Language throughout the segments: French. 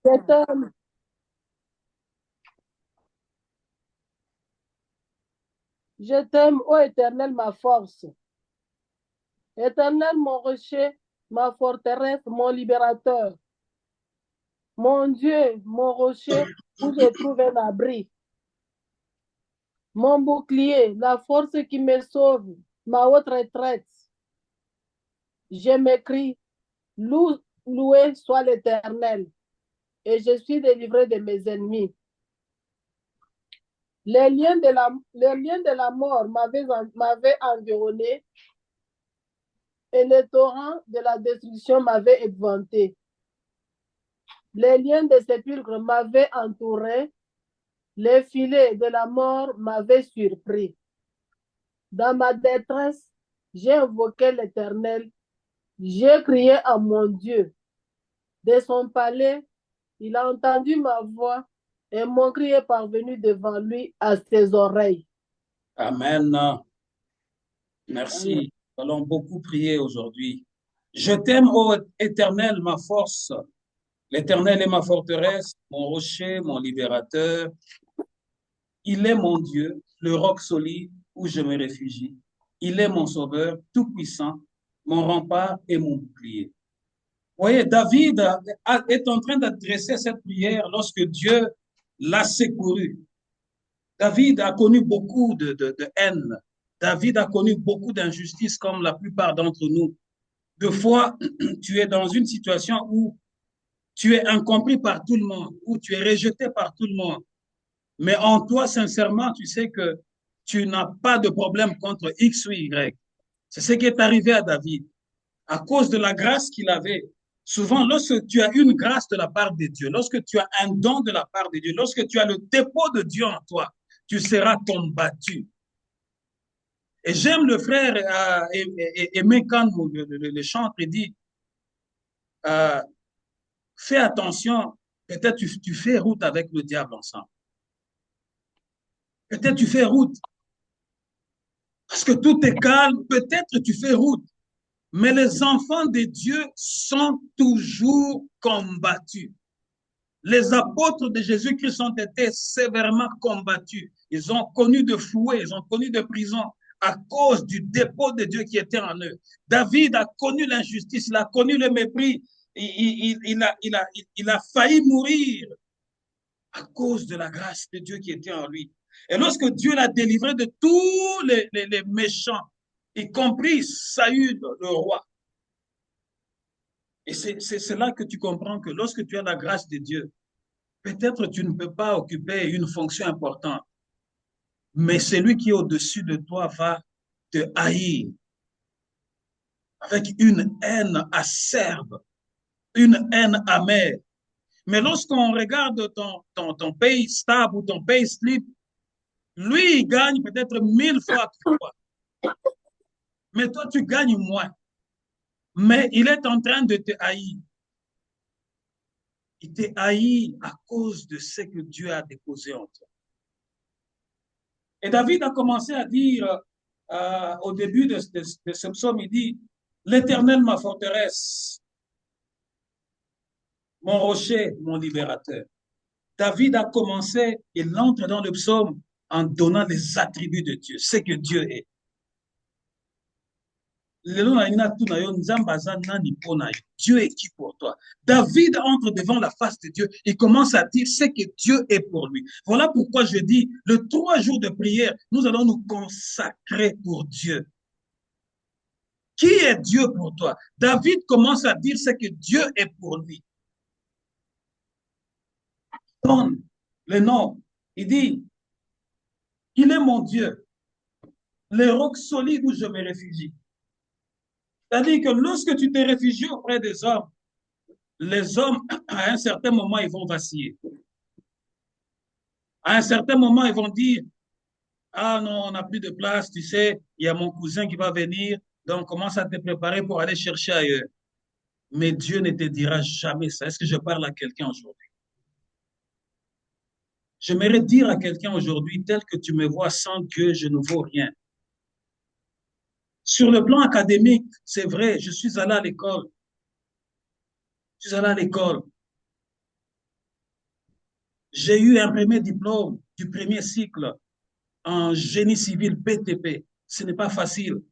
Je t'aime, je t'aime, ô Éternel, ma force. Éternel, mon rocher, ma forteresse, mon libérateur. Mon Dieu, mon rocher, où je trouve un abri. Mon bouclier, la force qui me sauve, ma haute retraite. Je m'écris, loué soit l'Éternel, et je suis délivré de mes ennemis. Les liens de la mort m'avaient environné et les torrents de la destruction m'avaient épouvanté. Les liens de sépulcre m'avaient entouré, les filets de la mort m'avaient surpris. Dans ma détresse, j'ai invoqué l'Éternel, j'ai crié à mon Dieu. De son palais, il a entendu ma voix et mon cri est parvenu devant lui à ses oreilles. Amen. Amen. Merci. Nous allons beaucoup prier aujourd'hui. Je t'aime, ô Éternel, ma force. L'Éternel est ma forteresse, mon rocher, mon libérateur. Il est mon Dieu, le roc solide où je me réfugie. Il est mon sauveur tout-puissant, mon rempart et mon bouclier. Vous voyez, David est en train d'adresser cette prière lorsque Dieu l'a secouru. David a connu beaucoup de haine. David a connu beaucoup d'injustice comme la plupart d'entre nous. Deux fois, tu es dans une situation où tu es incompris par tout le monde, où tu es rejeté par tout le monde. Mais en toi, sincèrement, tu sais que tu n'as pas de problème contre X ou Y. C'est ce qui est arrivé à David. À cause de la grâce qu'il avait, souvent, lorsque tu as une grâce de la part de Dieu, lorsque tu as un don de la part de Dieu, lorsque tu as le dépôt de Dieu en toi, tu seras combattu. Et j'aime le frère Aimé quand le chantre, il dit, euh, fais attention, peut-être tu fais route avec le diable ensemble. Peut-être tu fais route, parce que tout est calme, peut-être tu fais route. Mais les enfants de Dieu sont toujours combattus. Les apôtres de Jésus-Christ ont été sévèrement combattus. Ils ont connu de fouets, ils ont connu de prison à cause du dépôt de Dieu qui était en eux. David a connu l'injustice, il a connu le mépris, il a failli mourir à cause de la grâce de Dieu qui était en lui. Et lorsque Dieu l'a délivré de tous les méchants, y compris Saül, le roi, et c'est là que tu comprends que lorsque tu as la grâce de Dieu, peut-être tu ne peux pas occuper une fonction importante, mais celui qui est au-dessus de toi va te haïr avec une haine acerbe, une haine amère. Mais lorsqu'on regarde ton pays stable ou ton pays slip, lui, il gagne peut-être 1000 fois toi, mais toi, tu gagnes moins. Mais il est en train de te haïr. Il te haït à cause de ce que Dieu a déposé en toi. Et David a commencé à dire au début de ce psaume, il dit, l'Éternel, ma forteresse, mon rocher, mon libérateur. David a commencé, il entre dans le psaume en donnant les attributs de Dieu, ce que Dieu est. Dieu est qui pour toi? David entre devant la face de Dieu et commence à dire ce que Dieu est pour lui. Voilà pourquoi je dis, le 3 jours de prière, nous allons nous consacrer pour Dieu. Qui est Dieu pour toi? David commence à dire ce que Dieu est pour lui. Il donne le nom. Il dit, il est mon Dieu, le roc solide où je me réfugie. C'est-à-dire que lorsque tu te réfugies auprès des hommes, les hommes, à un certain moment, ils vont vaciller. À un certain moment, ils vont dire, ah non, on n'a plus de place, tu sais, il y a mon cousin qui va venir, donc commence à te préparer pour aller chercher ailleurs. Mais Dieu ne te dira jamais ça. Est-ce que je parle à quelqu'un aujourd'hui? J'aimerais dire à quelqu'un aujourd'hui, tel que tu me vois sans Dieu, je ne vaux rien. Sur le plan académique, c'est vrai, je suis allé à l'école. Je suis allé à l'école. J'ai eu un premier diplôme du premier cycle en génie civil BTP. Ce n'est pas facile.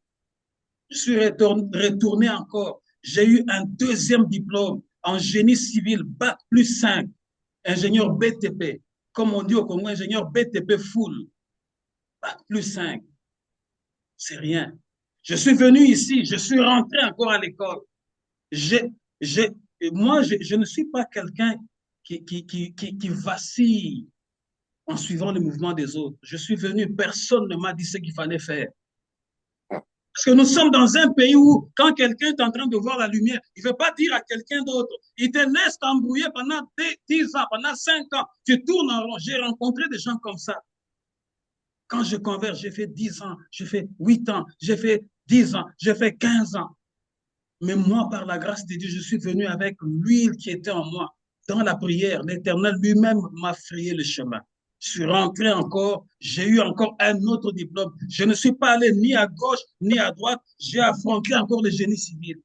Je suis retourné encore. J'ai eu un deuxième diplôme en génie civil, Bac plus 5, ingénieur BTP. Comme on dit au Congo, ingénieur BTP full, Bac plus 5. C'est rien. Je suis venu ici, je suis rentré encore à l'école. J'ai, j'ai, moi, je ne suis pas quelqu'un qui vacille en suivant le mouvement des autres. Je suis venu, personne ne m'a dit ce qu'il fallait faire. Parce que nous sommes dans un pays où, quand quelqu'un est en train de voir la lumière, il ne veut pas dire à quelqu'un d'autre. Il te laisse t'embrouiller pendant 10 ans, pendant 5 ans. Tu tournes en rond. J'ai rencontré des gens comme ça. Quand je converge, j'ai fait 10 ans, j'ai fait 8 ans, j'ai fait 10 ans, j'ai fait 15 ans. Mais moi, par la grâce de Dieu, je suis venu avec l'huile qui était en moi. Dans la prière, l'Éternel lui-même m'a frayé le chemin. Je suis rentré encore, j'ai eu encore un autre diplôme. Je ne suis pas allé ni à gauche ni à droite, j'ai affronté encore le génie civil.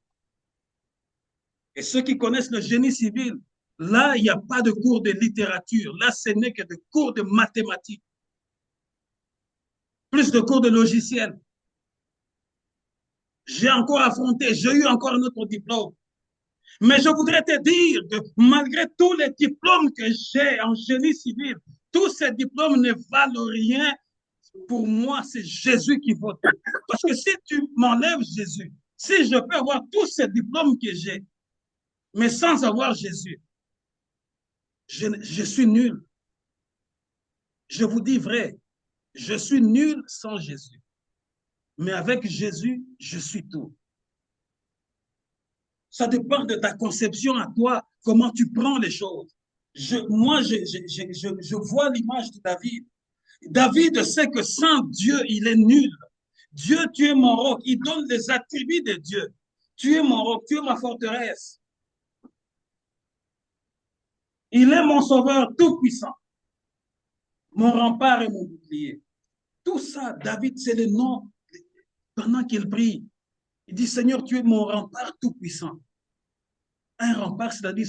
Et ceux qui connaissent le génie civil, là, il n'y a pas de cours de littérature. Là, ce n'est que de cours de mathématiques, plus de cours de logiciels. J'ai encore affronté, j'ai eu encore un autre diplôme. Mais je voudrais te dire que malgré tous les diplômes que j'ai en génie civil, tous ces diplômes ne valent rien. Pour moi, c'est Jésus qui vaut tout. Parce que si tu m'enlèves Jésus, si je peux avoir tous ces diplômes que j'ai, mais sans avoir Jésus, je suis nul. Je vous dis vrai, je suis nul sans Jésus. Mais avec Jésus, je suis tout. Ça dépend de ta conception à toi, comment tu prends les choses. Je vois l'image de David. David sait que sans Dieu, il est nul. Dieu, tu es mon roc. Il donne les attributs de Dieu. Tu es mon roc, tu es ma forteresse. Il est mon sauveur tout-puissant, mon rempart et mon bouclier. Tout ça, David, c'est le nom pendant qu'il prie. Il dit, Seigneur, tu es mon rempart tout-puissant. Un rempart, c'est-à-dire,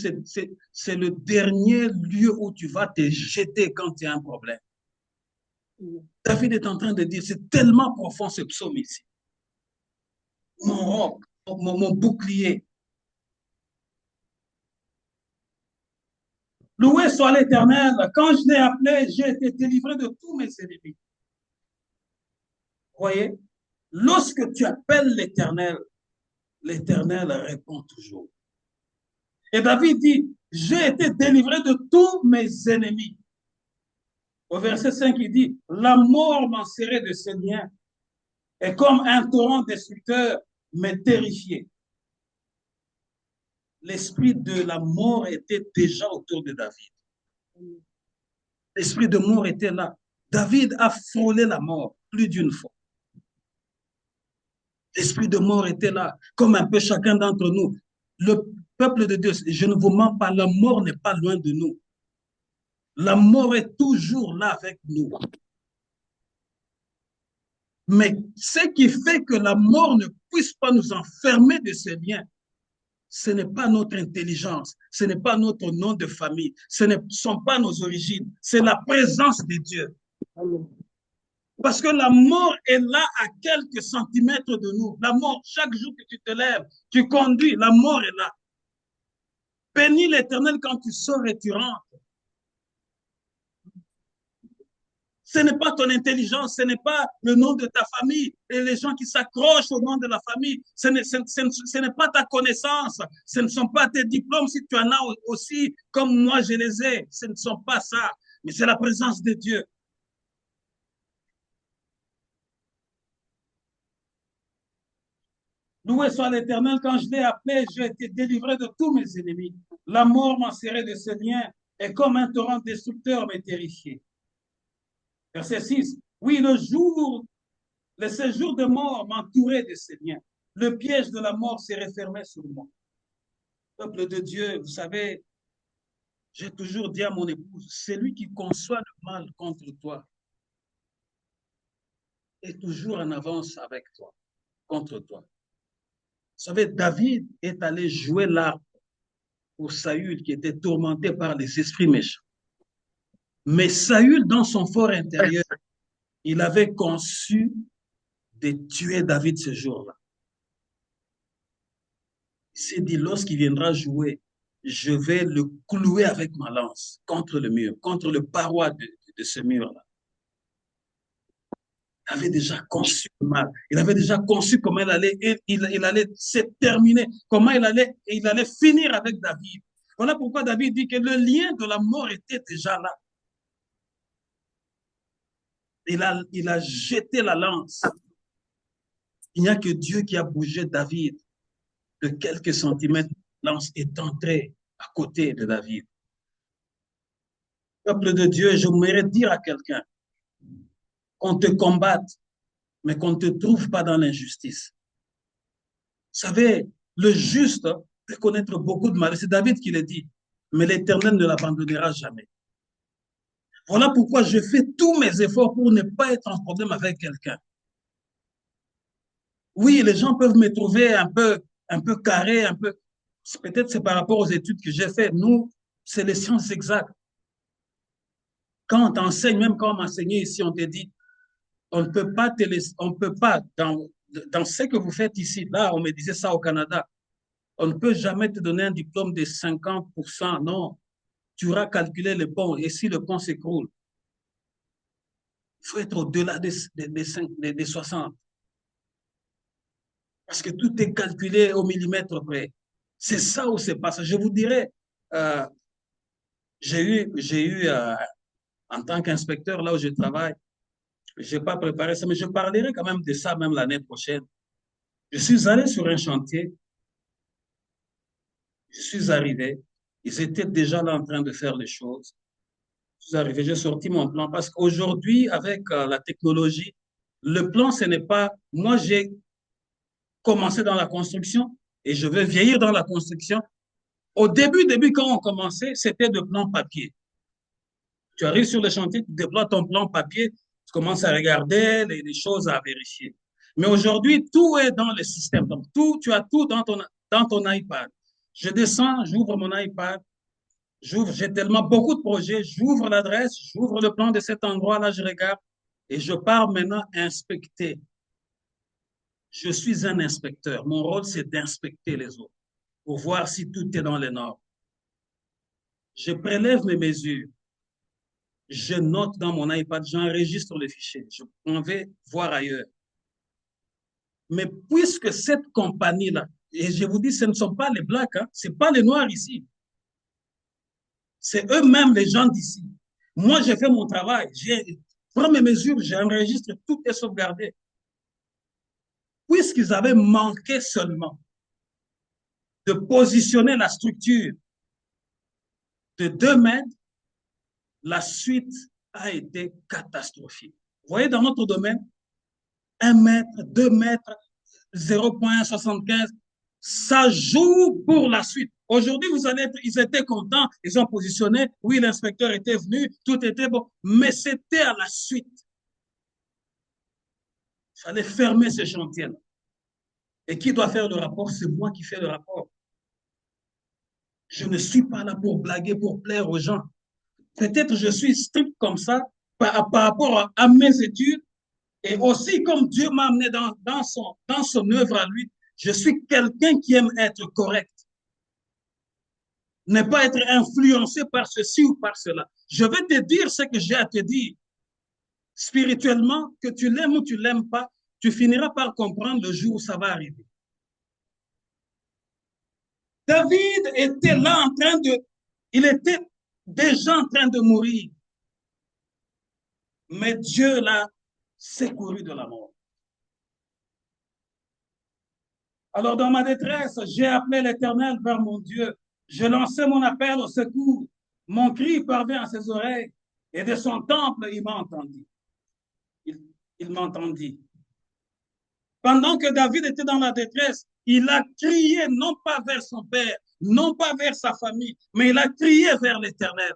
c'est le dernier lieu où tu vas te jeter quand tu as un problème. David est en train de dire, c'est tellement profond ce psaume ici. Mon roc, mon bouclier. Loué soit l'Éternel. Quand je l'ai appelé, j'ai été délivré de tous mes ennemis. Vous voyez, lorsque tu appelles l'Éternel, l'Éternel répond toujours. Et David dit, j'ai été délivré de tous mes ennemis. Au verset 5, il dit, la mort m'en serrait de ses liens. Et comme un torrent destructeur m'est terrifié. L'esprit de la mort était déjà autour de David. L'esprit de mort était là. David a frôlé la mort plus d'une fois. L'esprit de mort était là, comme un peu chacun d'entre nous. Le peuple de Dieu, je ne vous mens pas, la mort n'est pas loin de nous. La mort est toujours là avec nous. Mais ce qui fait que la mort ne puisse pas nous enfermer de ces liens, ce n'est pas notre intelligence, ce n'est pas notre nom de famille, ce ne sont pas nos origines, c'est la présence de Dieu. Parce que la mort est là à quelques centimètres de nous. La mort, chaque jour que tu te lèves, tu conduis, la mort est là. Bénis l'Éternel quand tu sors et tu rentres. Ce n'est pas ton intelligence, ce n'est pas le nom de ta famille et les gens qui s'accrochent au nom de la famille. Ce n'est pas ta connaissance, ce ne sont pas tes diplômes si tu en as aussi, comme moi je les ai. Ce ne sont pas ça, mais c'est la présence de Dieu. Loué soit l'Éternel, quand je l'ai appelé, j'ai été délivré de tous mes ennemis. La mort m'a serré de ses liens et comme un torrent destructeur m'est terrifié. Verset 6. Oui, le séjour de mort m'entourait de ses liens. Le piège de la mort s'est refermé sur moi. Peuple de Dieu, vous savez, j'ai toujours dit à mon épouse, celui qui conçoit le mal contre toi est toujours en avance avec toi, contre toi. Vous savez, David est allé jouer l'arbre pour Saül qui était tourmenté par les esprits méchants. Mais Saül, dans son fort intérieur, il avait conçu de tuer David ce jour-là. Il s'est dit, lorsqu'il viendra jouer, je vais le clouer avec ma lance contre le mur, contre le paroi de ce mur-là. Il avait déjà conçu le mal. Il avait déjà conçu comment il allait se terminer, comment il allait finir avec David. Voilà pourquoi David dit que le lien de la mort était déjà là. Il a jeté la lance. Il n'y a que Dieu qui a bougé David de quelques centimètres. La lance est entrée à côté de David. Peuple de Dieu, j'aimerais dire à quelqu'un qu'on te combatte, mais qu'on ne te trouve pas dans l'injustice. Vous savez, le juste peut connaître beaucoup de mal. C'est David qui l'a dit. Mais l'Éternel ne l'abandonnera jamais. Voilà pourquoi je fais tous mes efforts pour ne pas être en problème avec quelqu'un. Oui, les gens peuvent me trouver un peu carré, un peu. Peut-être c'est par rapport aux études que j'ai faites. Nous, c'est les sciences exactes. Quand on t'enseigne, même quand on m'enseignait ici, on te dit, on ne peut pas on ne peut pas, dans ce que vous faites ici, là, on me disait ça au Canada, on ne peut jamais te donner un diplôme de 50%, non. Tu auras calculé le pont, et si le pont s'écroule, il faut être au-delà des 60. Parce que tout est calculé au millimètre près. C'est ça où c'est pas ça. Je vous dirais, euh, j'ai eu en tant qu'inspecteur, là où je travaille, je n'ai pas préparé ça, mais je parlerai quand même de ça même l'année prochaine. Je suis allé sur un chantier, je suis arrivé, ils étaient déjà là en train de faire les choses. Je suis arrivé, j'ai sorti mon plan parce qu'aujourd'hui, avec la technologie, le plan, ce n'est pas. Moi, j'ai commencé dans la construction et je vais vieillir dans la construction. Au début, quand on commençait, c'était de plan papier. Tu arrives sur le chantier, tu déploies ton plan papier, tu commences à regarder les choses à vérifier. Mais aujourd'hui, tout est dans le système. Donc, tu as tout dans ton iPad. Je descends, j'ouvre mon iPad, j'ai tellement beaucoup de projets, j'ouvre l'adresse, j'ouvre le plan de cet endroit-là, je regarde et je pars maintenant inspecter. Je suis un inspecteur. Mon rôle, c'est d'inspecter les autres pour voir si tout est dans les normes. Je prélève mes mesures. Je note dans mon iPad, j'enregistre le fichier. Je m'en vais voir ailleurs. Mais puisque cette compagnie-là, et je vous dis, ce ne sont pas les Blacks, hein, ce n'est pas les Noirs ici. C'est eux-mêmes les gens d'ici. Moi, j'ai fait mon travail. Je prends mes mesures, j'enregistre, tout est sauvegardé. Puisqu'ils avaient manqué seulement de positionner la structure de 2 mètres, la suite a été catastrophique. Vous voyez, dans notre domaine, 1 mètre, 2 mètres, 0,75, ça joue pour la suite. Aujourd'hui, ils étaient contents, ils ont positionné, oui, l'inspecteur était venu, tout était bon, mais c'était à la suite. Il fallait fermer ce chantier-là. Et qui doit faire le rapport? C'est moi qui fais le rapport. Je ne suis pas là pour blaguer, pour plaire aux gens. Peut-être je suis strict comme ça par rapport à mes études et aussi comme Dieu m'a amené dans son œuvre à lui. Je suis quelqu'un qui aime être correct. Ne pas être influencé par ceci ou par cela. Je vais te dire ce que j'ai à te dire. Spirituellement, que tu l'aimes ou tu l'aimes pas, tu finiras par comprendre le jour où ça va arriver. David était là il était déjà en train de mourir. Mais Dieu l'a secouru de la mort. Alors dans ma détresse, j'ai appelé l'Éternel vers mon Dieu. Je lançai mon appel au secours. Mon cri parvint à ses oreilles et de son temple, il m'a entendu. Il m'entendit. Pendant que David était dans la détresse, il a crié non pas vers son père, non pas vers sa famille, mais il a crié vers l'Éternel.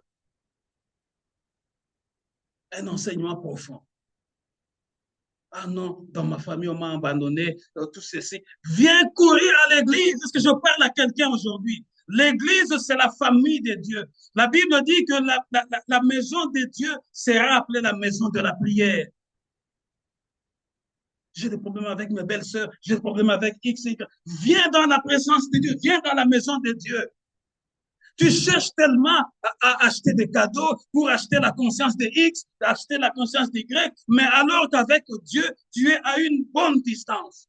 Un enseignement profond. Ah non, dans ma famille, on m'a abandonné, tout ceci. Viens courir à l'église. Est-ce que je parle à quelqu'un aujourd'hui? L'Église, c'est la famille de Dieu. La Bible dit que la maison de Dieu sera appelée la maison de la prière. J'ai des problèmes avec mes belles-sœurs, j'ai des problèmes avec X, Y. Viens dans la présence de Dieu, viens dans la maison de Dieu. Tu cherches tellement à acheter des cadeaux pour acheter la conscience de X, acheter la conscience de Y, mais alors qu'avec Dieu, tu es à une bonne distance.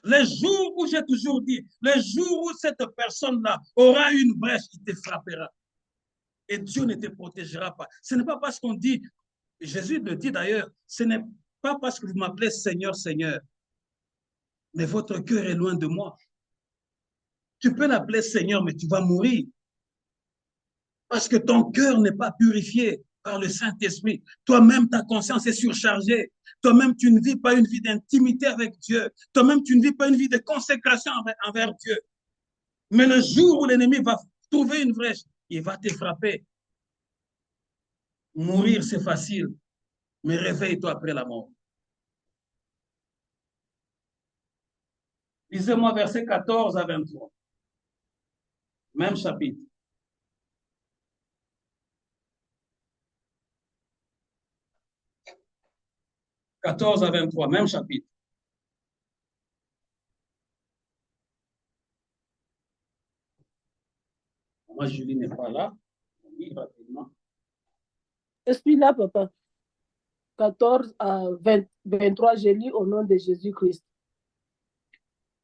Les jours où j'ai toujours dit, les jours où cette personne-là aura une brèche, il te frappera. Et Dieu ne te protégera pas. Ce n'est pas parce qu'on dit, Jésus le dit d'ailleurs, ce n'est pas parce que vous m'appelez Seigneur, Seigneur, mais votre cœur est loin de moi. Tu peux l'appeler Seigneur, mais tu vas mourir. Parce que ton cœur n'est pas purifié par le Saint-Esprit. Toi-même, ta conscience est surchargée. Toi-même, tu ne vis pas une vie d'intimité avec Dieu. Toi-même, tu ne vis pas une vie de consécration envers Dieu. Mais le jour où l'ennemi va trouver une brèche, il va te frapper. Mourir, c'est facile, mais réveille-toi après la mort. Lisez-moi versets 14 à 23. Même chapitre. « 14 à 23, même chapitre. Moi, Julie n'est pas là. On lit rapidement. Je suis là, papa. 14 à 23, je lis au nom de Jésus-Christ.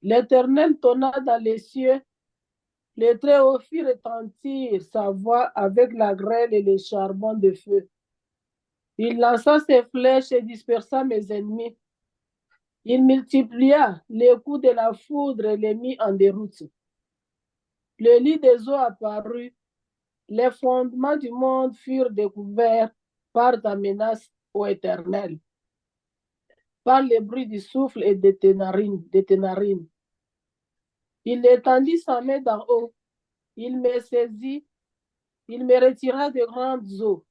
L'Éternel tonna dans les cieux, les Très-Hauts fit retentir sa voix avec la grêle et les charbons de feu. Il lança ses flèches et dispersa mes ennemis. Il multiplia les coups de la foudre et les mit en déroute. Le lit des eaux apparut. Les fondements du monde furent découverts par ta menace, ô Éternel, par le bruit du souffle et des ténarines. Il étendit sa main d'en haut. Il me saisit. Il me retira de grandes eaux.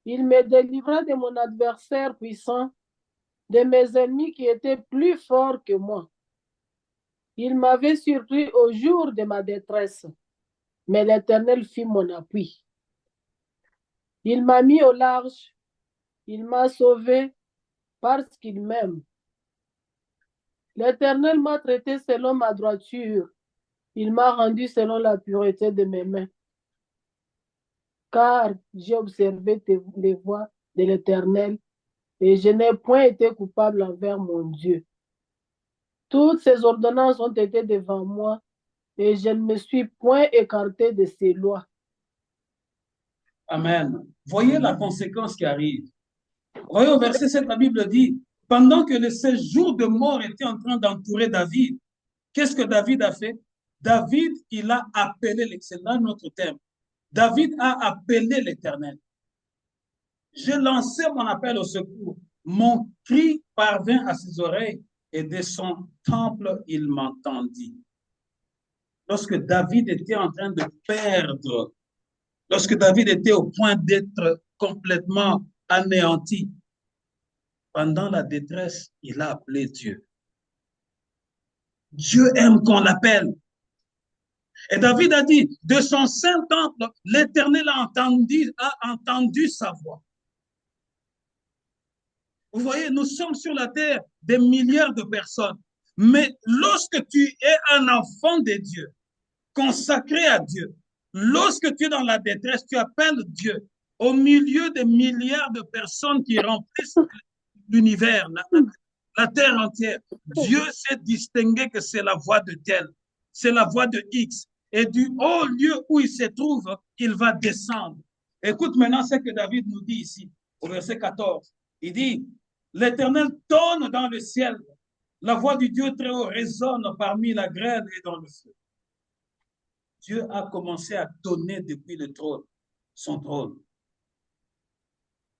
Il me délivra de mon adversaire puissant, de mes ennemis qui étaient plus forts que moi. Il m'avait surpris au jour de ma détresse, mais l'Éternel fit mon appui. Il m'a mis au large, il m'a sauvé parce qu'il m'aime. L'Éternel m'a traité selon ma droiture, il m'a rendu selon la pureté de mes mains. Car j'ai observé les voies de l'Éternel et je n'ai point été coupable envers mon Dieu. Toutes ses ordonnances ont été devant moi et je ne me suis point écarté de ses lois. Amen. Voyez la conséquence qui arrive. Voyez au verset 7, la Bible dit, pendant que le séjour de mort était en train d'entourer David, qu'est-ce que David a fait? David, il a appelé, c'est là notre thème. David a appelé l'Éternel. J'ai lancé mon appel au secours. Mon cri parvint à ses oreilles et de son temple, il m'entendit. Lorsque David était en train de perdre, lorsque David était au point d'être complètement anéanti, pendant la détresse, il a appelé Dieu. Dieu aime qu'on l'appelle. Et David a dit, de son saint temple, l'Éternel a entendu sa voix. Vous voyez, nous sommes sur la terre des milliards de personnes. Mais lorsque tu es un enfant de Dieu, consacré à Dieu, lorsque tu es dans la détresse, tu appelles Dieu. Au milieu des milliards de personnes qui remplissent l'univers, la terre entière, Dieu sait distinguer que c'est la voix de tel, c'est la voix de X. Et du haut lieu où il se trouve, il va descendre. Écoute maintenant ce que David nous dit ici, au verset 14. Il dit, l'Éternel tonne dans le ciel, la voix du Dieu très haut résonne parmi la grêle et dans le feu. Dieu a commencé à tonner depuis le trône, son trône.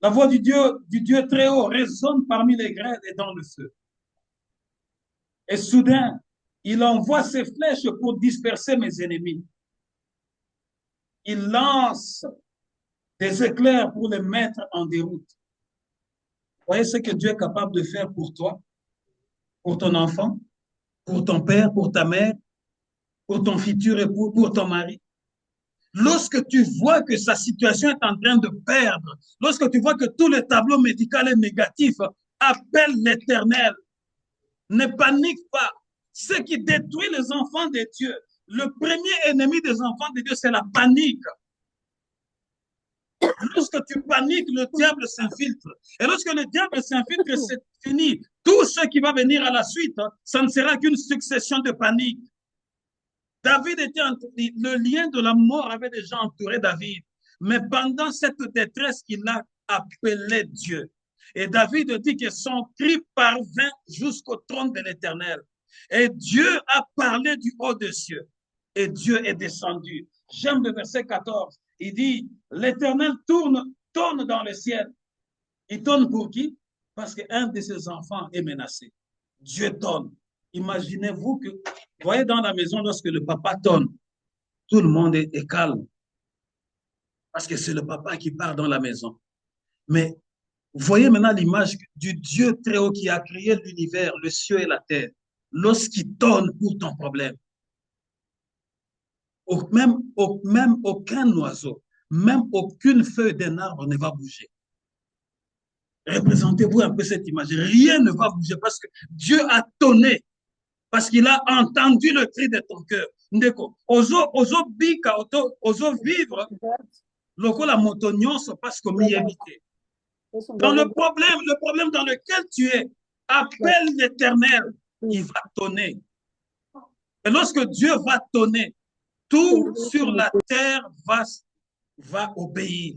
La voix du Dieu très haut résonne parmi les grêles et dans le feu. Et soudain, il envoie ses flèches pour disperser mes ennemis. Il lance des éclairs pour les mettre en déroute. Voyez ce que Dieu est capable de faire pour toi, pour ton enfant, pour ton père, pour ta mère, pour ton futur époux, pour ton mari. Lorsque tu vois que sa situation est en train de perdre, lorsque tu vois que tout le tableau médical est négatif, appelle l'Éternel. Ne panique pas. Ce qui détruit les enfants de Dieu, le premier ennemi des enfants de Dieu, c'est la panique. Lorsque tu paniques, le diable s'infiltre. Et lorsque le diable s'infiltre, c'est fini. Tout ce qui va venir à la suite, ça ne sera qu'une succession de panique. David était le lien de la mort avait déjà entouré David. Mais pendant cette détresse, il a appelé Dieu. Et David dit que son cri parvint jusqu'au trône de l'Éternel. Et Dieu a parlé du haut des cieux. Et Dieu est descendu. J'aime le verset 14. Il dit, l'Éternel tourne dans le ciel. Il tourne pour qui? Parce qu'un de ses enfants est menacé. Dieu tourne. Imaginez-vous que, vous voyez dans la maison, lorsque le papa tourne, tout le monde est calme. Parce que c'est le papa qui part dans la maison. Mais vous voyez maintenant l'image du Dieu très haut qui a créé l'univers, le ciel et la terre. Lorsqu'il tourne pour ton problème, même aucun oiseau, même aucune feuille d'un arbre ne va bouger. Représentez-vous un peu cette image. Rien ne va bouger parce que Dieu a tonné, parce qu'il a entendu le cri de ton cœur. Ndeko, ozo bika, ozo vivre, lokola moto nyonso parce que éviter. Dans le problème dans lequel tu es, appelle l'Éternel, il va tonner. Et lorsque Dieu va tonner, tout sur la terre va obéir.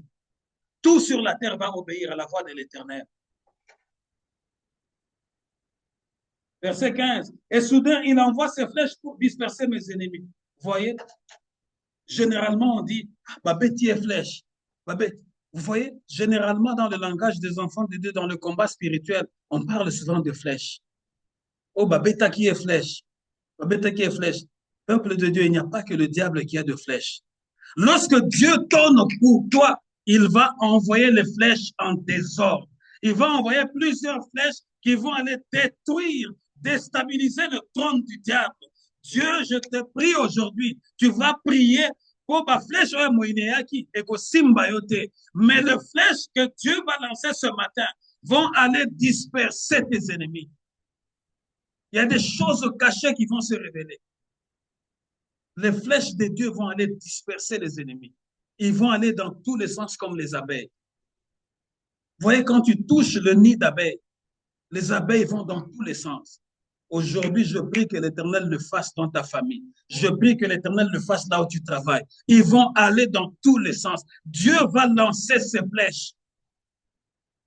Tout sur la terre va obéir à la voix de l'Éternel. Verset 15. Et soudain, il envoie ses flèches pour disperser mes ennemis. Vous voyez? Généralement, on dit, Babeti est flèche. Babet. Vous voyez? Généralement, dans le langage des enfants de Dieu, dans le combat spirituel, on parle souvent de flèches. Oh, Babeta qui est flèche. Babeta qui est flèche. Peuple de Dieu, il n'y a pas que le diable qui a de flèches. Lorsque Dieu tourne pour toi, il va envoyer les flèches en désordre. Il va envoyer plusieurs flèches qui vont aller détruire, déstabiliser le trône du diable. Dieu, je te prie aujourd'hui, tu vas prier pour ma flèche mais les flèches que Dieu va lancer ce matin vont aller disperser tes ennemis. Il y a des choses cachées qui vont se révéler. Les flèches de Dieu vont aller disperser les ennemis. Ils vont aller dans tous les sens comme les abeilles. Vous voyez, quand tu touches le nid d'abeilles, les abeilles vont dans tous les sens. Aujourd'hui, je prie que l'Éternel le fasse dans ta famille. Je prie que l'Éternel le fasse là où tu travailles. Ils vont aller dans tous les sens. Dieu va lancer ses flèches.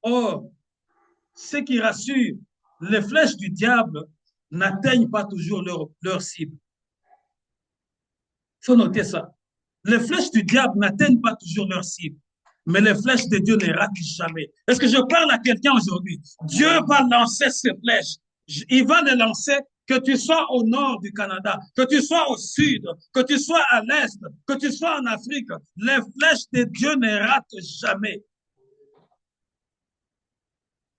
Or, ce qui rassure, les flèches du diable n'atteignent pas toujours leur cible. Il faut noter ça. Les flèches du diable n'atteignent pas toujours leur cible, mais les flèches de Dieu ne ratent jamais. Est-ce que je parle à quelqu'un aujourd'hui? Dieu va lancer ses flèches. Il va les lancer, que tu sois au nord du Canada, que tu sois au sud, que tu sois à l'est, que tu sois en Afrique. Les flèches de Dieu ne ratent jamais.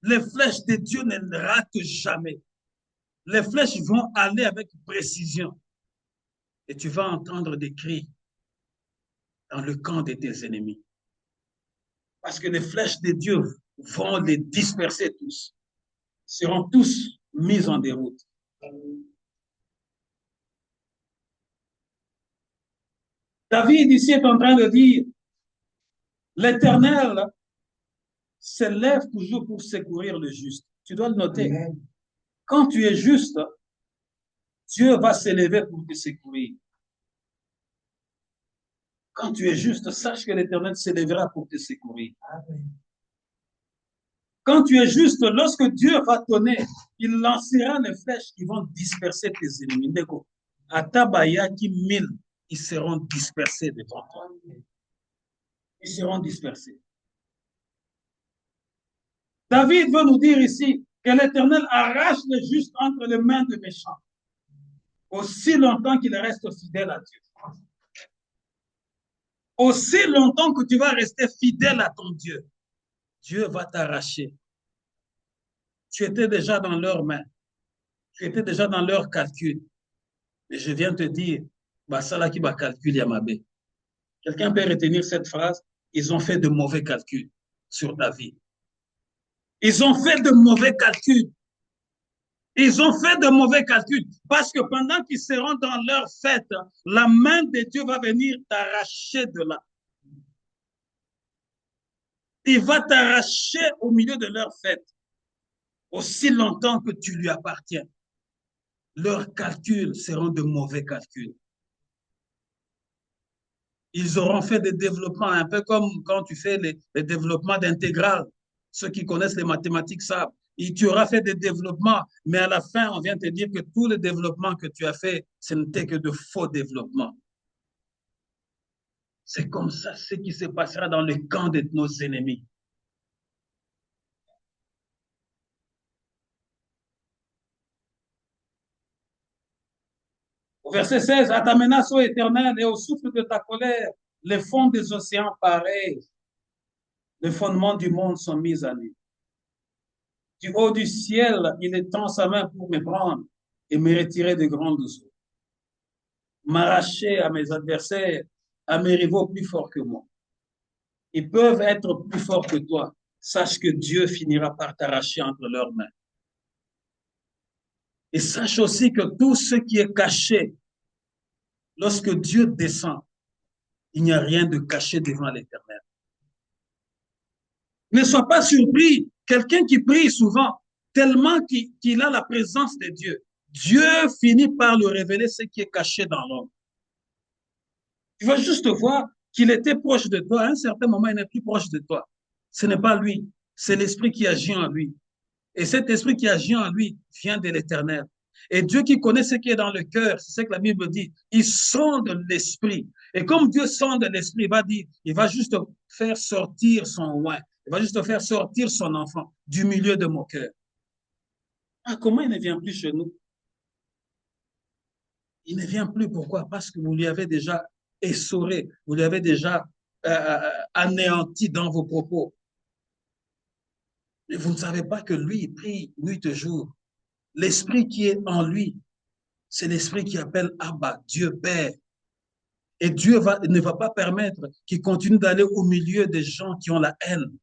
Les flèches de Dieu ne ratent jamais. Les flèches vont aller avec précision. Et tu vas entendre des cris dans le camp de tes ennemis. Parce que les flèches de Dieu vont les disperser tous. Seront tous mis en déroute. David ici est en train de dire, l'Éternel s'élève toujours pour secourir le juste. Tu dois le noter. Quand tu es juste, Dieu va s'élever pour te secourir. Quand tu es juste, sache que l'Éternel s'élèvera pour te secourir. Quand tu es juste, lorsque Dieu va donner, il lancera les flèches qui vont disperser tes ennemis. À Tabaya qui 1000, ils seront dispersés devant toi. Ils seront dispersés. David veut nous dire ici que l'Éternel arrache les justes entre les mains des méchants, aussi longtemps qu'il reste fidèle à Dieu. Aussi longtemps que tu vas rester fidèle à ton Dieu, Dieu va t'arracher. Tu étais déjà dans leurs mains. Tu étais déjà dans leurs calculs. Et je viens te dire bah, ça là qui va calculer à ma baie. Quelqu'un peut retenir cette phrase? Ils ont fait de mauvais calculs sur ta vie. Ils ont fait de mauvais calculs. Ils ont fait de mauvais calculs parce que pendant qu'ils seront dans leur fête, la main de Dieu va venir t'arracher de là. Il va t'arracher au milieu de leur fête aussi longtemps que tu lui appartiens. Leurs calculs seront de mauvais calculs. Ils auront fait des développements un peu comme quand tu fais les développements d'intégrales. Ceux qui connaissent les mathématiques savent. Et tu auras fait des développements, mais à la fin, on vient te dire que tous les développements que tu as fait, ce n'était que de faux développements. C'est comme ça ce qui se passera dans le camp de nos ennemis. Au verset 16, à ta menace, ô Éternel, et au souffle de ta colère, les fonds des océans pareils, les fondements du monde sont mis à nu. Du haut du ciel, il étend sa main pour me prendre et me retirer de grandes eaux, m'arracher à mes adversaires, à mes rivaux plus forts que moi. Ils peuvent être plus forts que toi. Sache que Dieu finira par t'arracher entre leurs mains. Et sache aussi que tout ce qui est caché, lorsque Dieu descend, il n'y a rien de caché devant l'Éternel. Ne sois pas surpris. Quelqu'un qui prie souvent, tellement qu'il a la présence de Dieu, Dieu finit par lui révéler ce qui est caché dans l'homme. Tu vas juste voir qu'il était proche de toi. À un certain moment, il n'est plus proche de toi. Ce n'est pas lui, c'est l'esprit qui agit en lui. Et cet esprit qui agit en lui vient de l'Éternel. Et Dieu qui connaît ce qui est dans le cœur, c'est ce que la Bible dit, il sonde l'esprit. Et comme Dieu sonde l'esprit, il va dire, il va juste faire sortir son oin, il va juste faire sortir son enfant du milieu de mon cœur. Ah, comment il ne vient plus chez nous? Il ne vient plus, pourquoi? Parce que vous lui avez déjà essoré, vous lui avez déjà anéanti dans vos propos. Mais vous ne savez pas que lui, il prie nuit et jour. L'esprit qui est en lui, c'est l'esprit qui appelle Abba, Dieu Père. Et Dieu ne va pas permettre qu'il continue d'aller au milieu des gens qui ont la haine.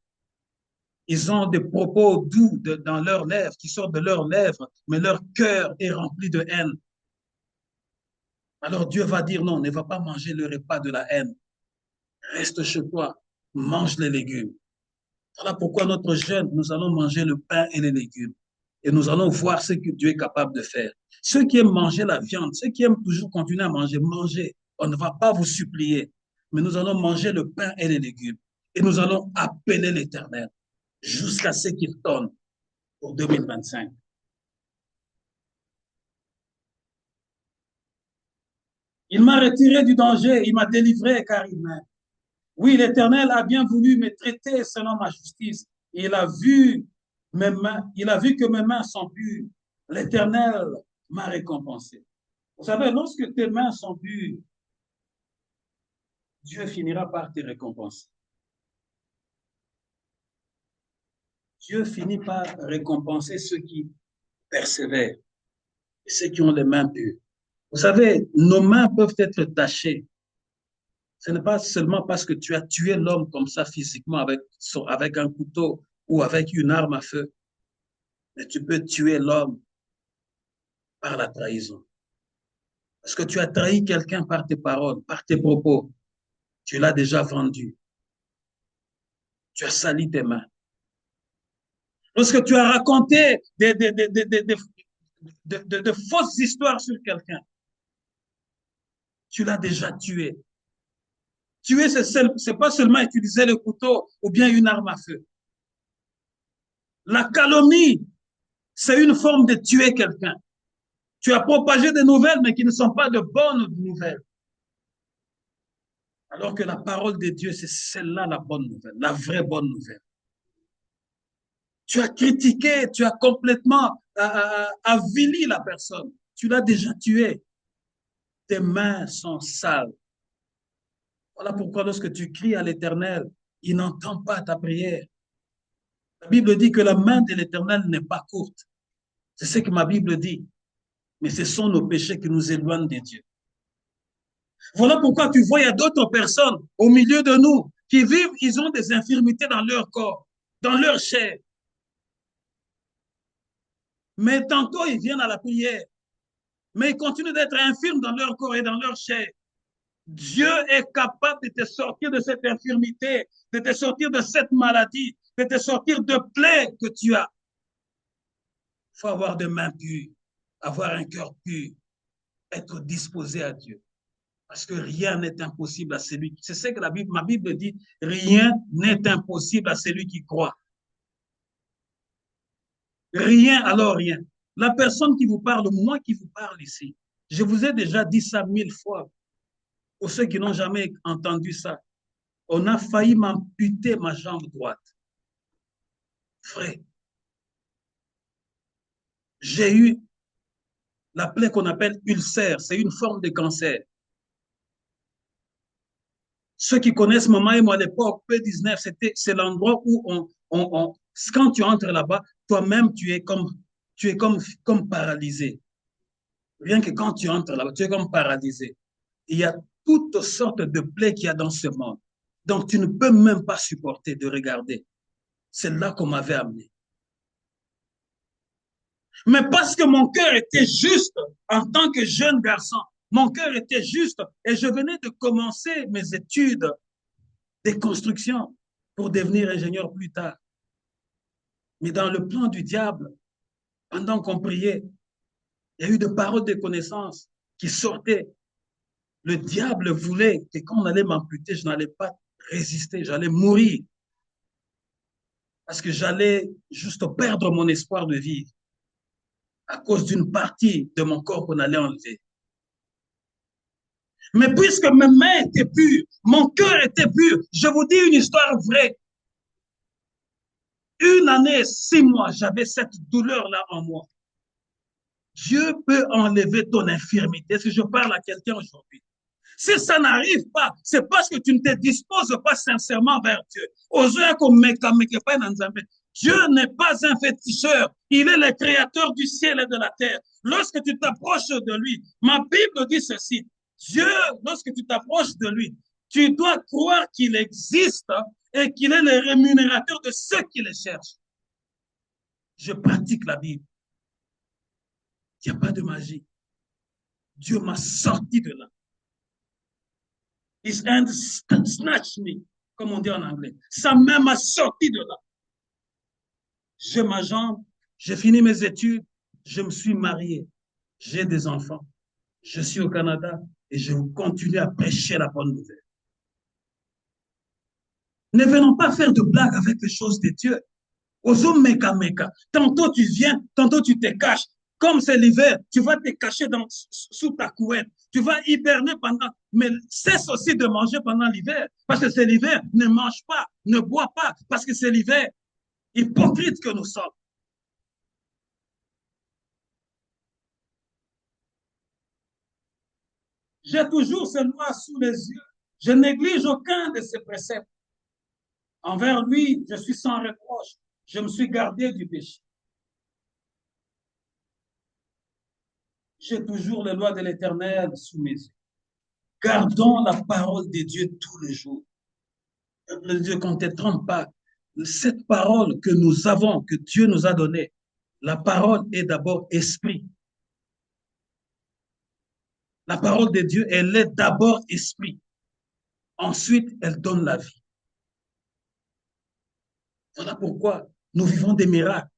Ils ont des propos doux dans leurs lèvres, qui sortent de leurs lèvres, mais leur cœur est rempli de haine. Alors Dieu va dire non, ne va pas manger le repas de la haine. Reste chez toi, mange les légumes. Voilà pourquoi notre jeûne, nous allons manger le pain et les légumes. Et nous allons voir ce que Dieu est capable de faire. Ceux qui aiment manger la viande, ceux qui aiment toujours continuer à manger, mangez. On ne va pas vous supplier, mais nous allons manger le pain et les légumes. Et nous allons appeler l'Éternel jusqu'à ce qu'il donne pour 2025. Il m'a retiré du danger, il m'a délivré car il m'aime. Oui, l'Éternel a bien voulu me traiter selon ma justice. Il a vu mes mains, il a vu que mes mains sont pures. L'Éternel m'a récompensé. Vous savez, lorsque tes mains sont pures, Dieu finira par te récompenser. Dieu finit par récompenser ceux qui persévèrent et ceux qui ont les mains pures. Vous savez, nos mains peuvent être tachées. Ce n'est pas seulement parce que tu as tué l'homme comme ça physiquement avec un couteau ou avec une arme à feu, mais tu peux tuer l'homme par la trahison. Parce que tu as trahi quelqu'un par tes paroles, par tes propos. Tu l'as déjà vendu. Tu as sali tes mains. Lorsque tu as raconté de fausses histoires sur quelqu'un, tu l'as déjà tué. Tuer, c'est pas seulement utiliser le couteau ou bien une arme à feu. La calomnie, c'est une forme de tuer quelqu'un. Tu as propagé des nouvelles, mais qui ne sont pas de bonnes nouvelles. Alors que la parole de Dieu, c'est celle-là la bonne nouvelle, la vraie bonne nouvelle. Tu as critiqué, tu as complètement avili la personne. Tu l'as déjà tué. Tes mains sont sales. Voilà pourquoi lorsque tu cries à l'Éternel, il n'entend pas ta prière. La Bible dit que la main de l'Éternel n'est pas courte. C'est ce que ma Bible dit. Mais ce sont nos péchés qui nous éloignent de Dieu. Voilà pourquoi tu vois, il y a d'autres personnes au milieu de nous qui vivent, ils ont des infirmités dans leur corps, dans leur chair. Mais tantôt, ils viennent à la prière, mais ils continuent d'être infirmes dans leur corps et dans leur chair. Dieu est capable de te sortir de cette infirmité, de te sortir de cette maladie, de te sortir de plaies que tu as. Il faut avoir des mains pures, avoir un cœur pur, être disposé à Dieu. Parce que rien n'est impossible à celui qui... C'est ce que ma Bible dit, rien n'est impossible à celui qui croit. Rien, alors rien. La personne qui vous parle, moi qui vous parle ici, je vous ai déjà dit ça 1000 fois. Pour ceux qui n'ont jamais entendu ça, on a failli m'amputer ma jambe droite. Frère, j'ai eu la plaie qu'on appelle ulcère, c'est une forme de cancer. Ceux qui connaissent maman et moi à l'époque, P19, c'est l'endroit où quand tu entres là-bas, toi-même, tu es comme paralysé. Rien que quand tu entres là-bas, tu es comme paralysé. Il y a toutes sortes de plaies qu'il y a dans ce monde. Donc, tu ne peux même pas supporter de regarder. C'est là qu'on m'avait amené. Mais parce que mon cœur était juste en tant que jeune garçon, mon cœur était juste et je venais de commencer mes études de construction pour devenir ingénieur plus tard. Mais dans le plan du diable, pendant qu'on priait, il y a eu des paroles de connaissance qui sortaient. Le diable voulait que quand on allait m'amputer, je n'allais pas résister, j'allais mourir. Parce que j'allais juste perdre mon espoir de vivre à cause d'une partie de mon corps qu'on allait enlever. Mais puisque mes mains étaient pures, mon cœur était pur, je vous dis une histoire vraie. 1 année, 6 mois, j'avais cette douleur-là en moi. Dieu peut enlever ton infirmité. Est-ce que je parle à quelqu'un aujourd'hui? Si ça n'arrive pas, c'est parce que tu ne te disposes pas sincèrement vers Dieu. Dieu n'est pas un féticheur. Il est le créateur du ciel et de la terre. Lorsque tu t'approches de lui, ma Bible dit ceci. Dieu, lorsque tu t'approches de lui, tu dois croire qu'il existe et qu'il est le rémunérateur de ceux qui le cherchent. Je pratique la Bible. Il n'y a pas de magie. Dieu m'a sorti de là. His hand snatched me, comme on dit en anglais. Sa main m'a sorti de là. J'ai ma jambe, j'ai fini mes études, je me suis marié, j'ai des enfants, je suis au Canada et je continue à prêcher la bonne nouvelle. Ne venons pas faire de blagues avec les choses de Dieu. Aux hommes meka. Tantôt tu viens, tantôt tu te caches. Comme c'est l'hiver, tu vas te cacher sous ta couette. Tu vas hiberner pendant... Mais cesse aussi de manger pendant l'hiver. Parce que c'est l'hiver. Ne mange pas, ne bois pas. Parce que c'est l'hiver. Hypocrite que nous sommes. J'ai toujours ce loi sous les yeux. Je néglige aucun de ses préceptes. Envers lui, je suis sans reproche. Je me suis gardé du péché. J'ai toujours les lois de l'Éternel sous mes yeux. Gardons la parole de Dieu tous les jours. Le Dieu, qu'on ne te trompe pas. Cette parole que nous avons, que Dieu nous a donnée, la parole est d'abord esprit. La parole de Dieu, elle est d'abord esprit. Ensuite, elle donne la vie. Voilà pourquoi nous vivons des miracles.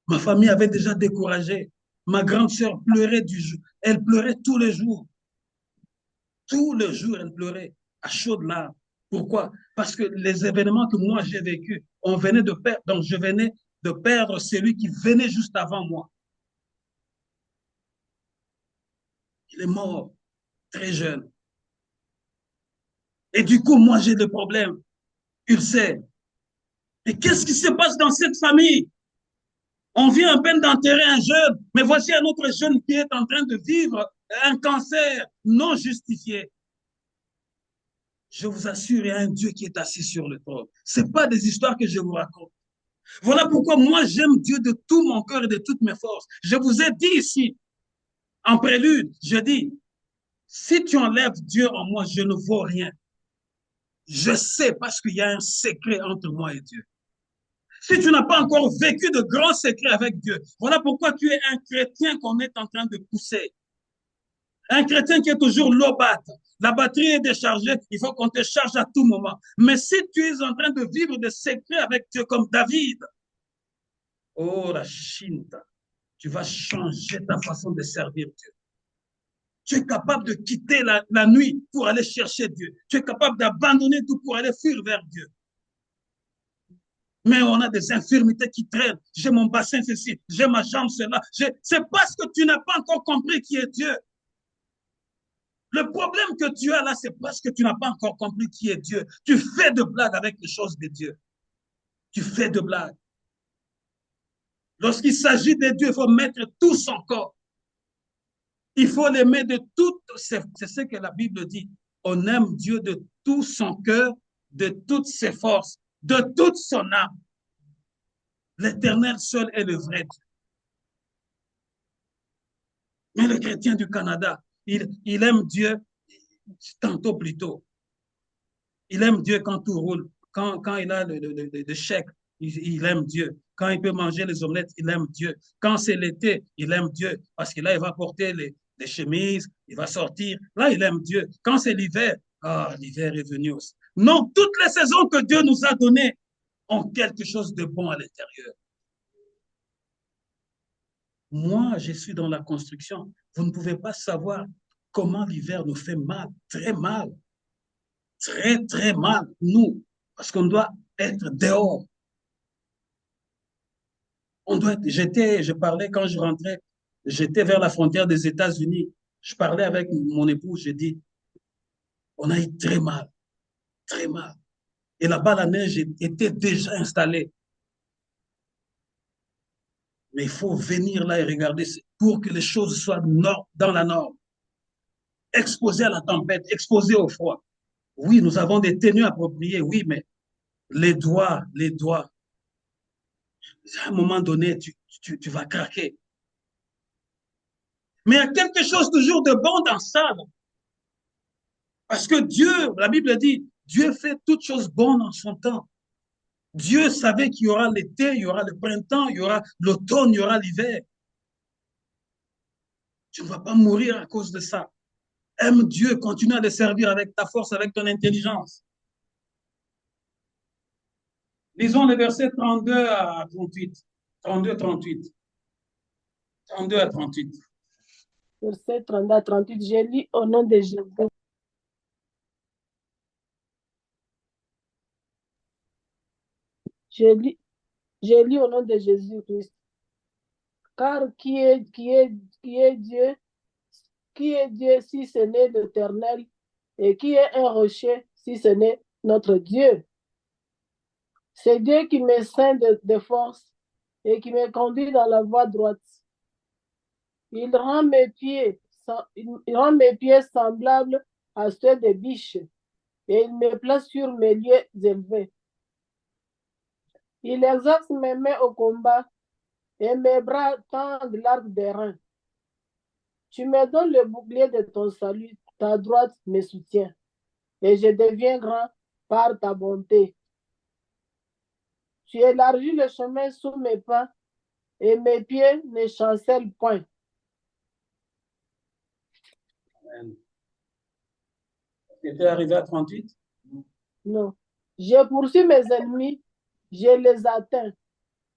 Ma famille avait déjà découragé. Ma grande sœur pleurait du jour. Elle pleurait tous les jours. Tous les jours, elle pleurait à chaudes larmes. Pourquoi? Parce que les événements que moi j'ai vécus, on venait de perdre, donc je venais de perdre celui qui venait juste avant moi. Il est mort très jeune. Et du coup, moi j'ai des problèmes. Il sait. Et qu'est-ce qui se passe dans cette famille? On vient à peine d'enterrer un jeune, mais voici un autre jeune qui est en train de vivre un cancer non justifié. Je vous assure, il y a un Dieu qui est assis sur le trône. Ce n'est pas des histoires que je vous raconte. Voilà pourquoi moi j'aime Dieu de tout mon cœur et de toutes mes forces. Je vous ai dit ici, en prélude, je dis, Si tu enlèves Dieu en moi, je ne vaux rien. Je sais parce qu'il y a un secret entre moi et Dieu. Si tu n'as pas encore vécu de grands secrets avec Dieu, voilà pourquoi tu es un chrétien qu'on est en train de pousser. Un chrétien qui est toujours lobat. La batterie est déchargée, il faut qu'on te charge à tout moment. Mais si tu es en train de vivre des secrets avec Dieu comme David, oh la Shinta, tu vas changer ta façon de servir Dieu. Tu es capable de quitter la nuit pour aller chercher Dieu. Tu es capable d'abandonner tout pour aller fuir vers Dieu. Mais on a des infirmités qui traînent. J'ai mon bassin ceci, j'ai ma jambe cela. C'est parce que tu n'as pas encore compris qui est Dieu. Le problème que tu as là, c'est parce que tu n'as pas encore compris qui est Dieu. Tu fais de blagues avec les choses de Dieu. Tu fais de blagues. Lorsqu'il s'agit de Dieu, il faut mettre tout son corps. Il faut l'aimer de tout. C'est ce que la Bible dit. On aime Dieu de tout son cœur, de toutes ses forces, de toute son âme. L'Éternel seul est le vrai Dieu. Mais le chrétien du Canada, il aime Dieu tantôt plus tôt. Il aime Dieu quand tout roule. Quand il a le chèque, il aime Dieu. Quand il peut manger les omelettes, il aime Dieu. Quand c'est l'été, il aime Dieu. Parce que là, il va porter les chemises, il va sortir. Là, il aime Dieu. Quand c'est l'hiver, l'hiver est venu aussi. Non, toutes les saisons que Dieu nous a données ont quelque chose de bon à l'intérieur. Moi, je suis dans la construction. Vous ne pouvez pas savoir comment l'hiver nous fait mal, très mal. Très, très mal, nous, parce qu'on doit être dehors. Je parlais quand je rentrais, j'étais vers la frontière des États-Unis. Je parlais avec mon épouse, j'ai dit, on a eu très mal, très mal. Et là-bas, la neige était déjà installée. Mais il faut venir là et regarder pour que les choses soient dans la norme. Exposé à la tempête, exposé au froid. Oui, nous avons des tenues appropriées, oui, mais les doigts, à un moment donné, tu vas craquer. Mais il y a quelque chose toujours de bon dans ça. Parce que Dieu, la Bible dit, Dieu fait toutes choses bonnes en son temps. Dieu savait qu'il y aura l'été, il y aura le printemps, il y aura l'automne, il y aura l'hiver. Tu ne vas pas mourir à cause de ça. Aime Dieu, continue à le servir avec ta force, avec ton intelligence. Lisons les versets 32 à 38. 32 à 38. 32 à 38. Verset 32 à 38, j'ai lu au nom de Jésus. J'ai lu au nom de Jésus-Christ. Car qui est Dieu? Qui est Dieu si ce n'est l'Éternel? Et qui est un rocher si ce n'est notre Dieu? C'est Dieu qui me ceint de force et qui me conduit dans la voie droite. Il rend mes pieds semblables à ceux des biches et il me place sur mes lieux élevés. Il exerce mes mains au combat et mes bras tendent l'arc des reins. Tu me donnes le bouclier de ton salut, ta droite me soutient et je deviens grand par ta bonté. Tu élargis le chemin sous mes pas et mes pieds ne chancellent point. Tu étais arrivé à 38? Non. Je poursuis mes ennemis, je les atteins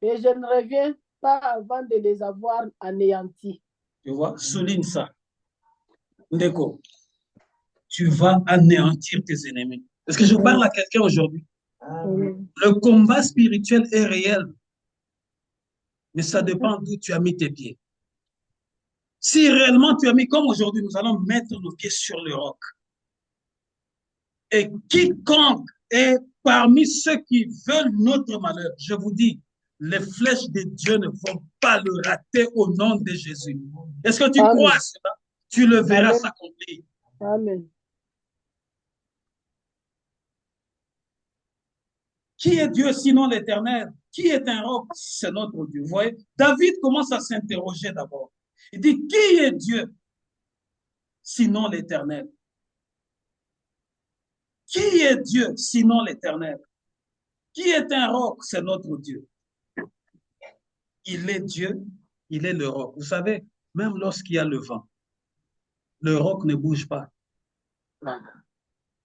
et je ne reviens pas avant de les avoir anéantis. Tu vois, souligne ça. Ndeko, tu vas anéantir tes ennemis. Est-ce que je parle à quelqu'un aujourd'hui? Le combat spirituel est réel, mais ça dépend d'où tu as mis tes pieds. Si réellement tu as mis, comme aujourd'hui, nous allons mettre nos pieds sur le roc. Et quiconque est parmi ceux qui veulent notre malheur, je vous dis, les flèches de Dieu ne vont pas le rater au nom de Jésus. Est-ce que tu crois à cela? Tu le verras s'accomplir. Amen. Qui est Dieu sinon l'Éternel? Qui est un roc? C'est notre Dieu. Vous voyez, David commence à s'interroger d'abord. Il dit, qui est Dieu? sinon l'Éternel? Qui est Dieu sinon l'Éternel? Qui est un roc? C'est notre Dieu. Il est Dieu, il est le roc. Vous savez, même lorsqu'il y a le vent, le roc ne bouge pas.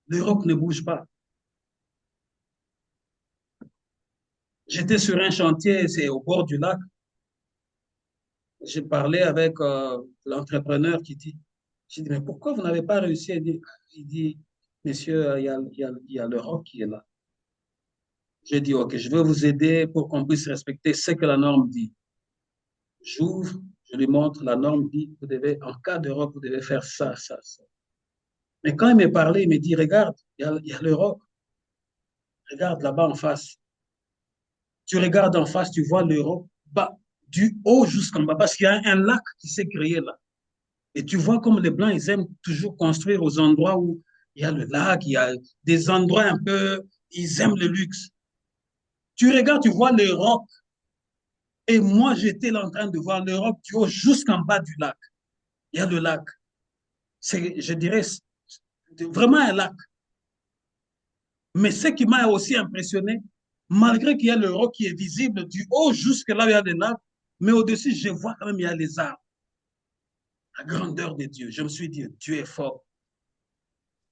Le roc ne bouge pas. J'étais sur un chantier, c'est au bord du lac. J'ai parlé avec l'entrepreneur qui dit, j'ai dit, mais pourquoi vous n'avez pas réussi? Il dit, messieurs, il y a le roc qui est là. J'ai dit, OK, je vais vous aider pour qu'on puisse respecter ce que la norme dit. J'ouvre, je lui montre, la norme dit, vous devez, en cas de roc, vous devez faire ça, ça, ça. Mais quand il m'a parlé, il me dit, regarde, il y a le roc. Regarde là-bas en face. Tu regardes en face, tu vois le roc, bas, du haut jusqu'en bas, parce qu'il y a un lac qui s'est créé là. Et tu vois comme les Blancs, ils aiment toujours construire aux endroits où il y a le lac, il y a des endroits un peu, ils aiment le luxe. Tu regardes, tu vois le roc. Et moi, j'étais là en train de voir le roc du haut jusqu'en bas du lac. Il y a le lac. C'est, je dirais, vraiment un lac. Mais ce qui m'a aussi impressionné, malgré qu'il y a le roc qui est visible du haut jusque là où il y a le lac, mais au-dessus, je vois quand même il y a les arbres. La grandeur de Dieu. Je me suis dit, Dieu est fort.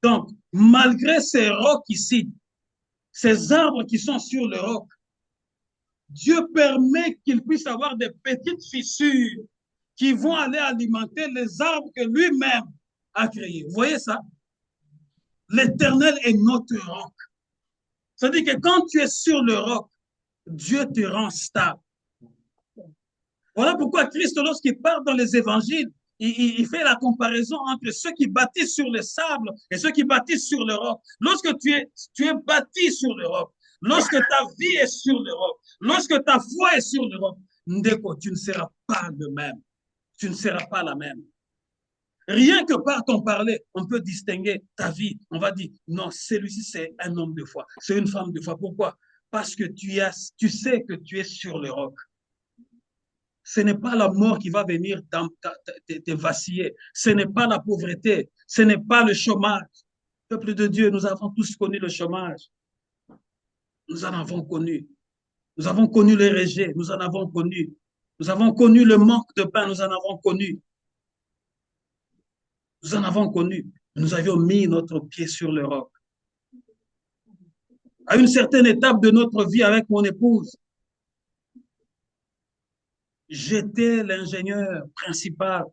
Donc, malgré ces rocs ici, ces arbres qui sont sur le roc, Dieu permet qu'il puisse avoir des petites fissures qui vont aller alimenter les arbres que lui-même a créés. Vous voyez ça? L'Éternel est notre roc. C'est-à-dire que quand tu es sur le roc, Dieu te rend stable. Voilà pourquoi Christ, lorsqu'il parle dans les évangiles, il fait la comparaison entre ceux qui bâtissent sur le sable et ceux qui bâtissent sur le roc. Lorsque tu es bâti sur le roc, lorsque ta vie est sur le roc, lorsque ta foi est sur le roc, Ndeko, tu ne seras pas le même. Tu ne seras pas la même. Rien que par ton parler, on peut distinguer ta vie. On va dire, non, celui-ci, c'est un homme de foi, c'est une femme de foi. Pourquoi? Parce que tu sais que tu es sur le roc. Ce n'est pas la mort qui va venir te vaciller. Ce n'est pas la pauvreté. Ce n'est pas le chômage. Peuple de Dieu, nous avons tous connu le chômage. Nous en avons connu. Nous avons connu les rejets. Nous en avons connu. Nous avons connu le manque de pain. Nous en avons connu. Nous en avons connu. Nous avions mis notre pied sur le roc. À une certaine étape de notre vie avec mon épouse, j'étais l'ingénieur principal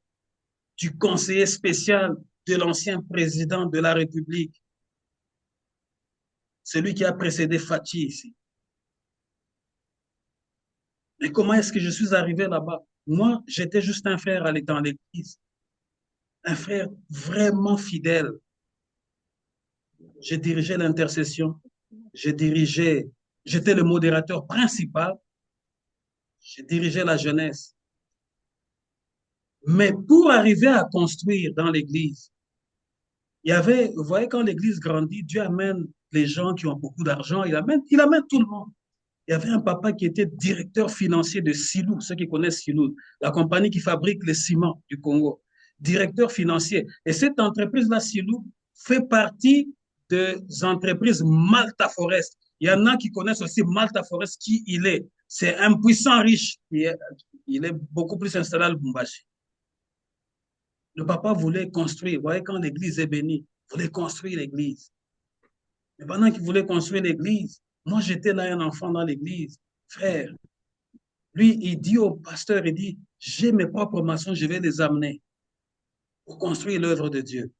du conseiller spécial de l'ancien président de la République, celui qui a précédé Fathi ici. Mais comment est-ce que je suis arrivé là-bas? Moi, j'étais juste un frère dans l'église, un frère vraiment fidèle. J'ai dirigé l'intercession, j'étais le modérateur principal, j'ai dirigé la jeunesse. Mais pour arriver à construire dans l'église, il y avait, vous voyez, quand l'église grandit, Dieu amène les gens qui ont beaucoup d'argent, il amène tout le monde. Il y avait un papa qui était directeur financier de Silou, ceux qui connaissent Silou, la compagnie qui fabrique les ciments du Congo. Directeur financier. Et cette entreprise-là, Silou, fait partie des entreprises Malta Forest. Il y en a qui connaissent aussi Malta Forest, qui il est. C'est un puissant riche. Il est beaucoup plus installé à Lubumbashi. Le papa voulait construire. Vous voyez, quand l'église est bénie, il voulait construire l'église. Mais pendant qu'il voulait construire l'église, moi, j'étais là, un enfant dans l'église. Frère, lui, il dit au pasteur, il dit, j'ai mes propres maçons, je vais les amener pour construire l'œuvre de Dieu.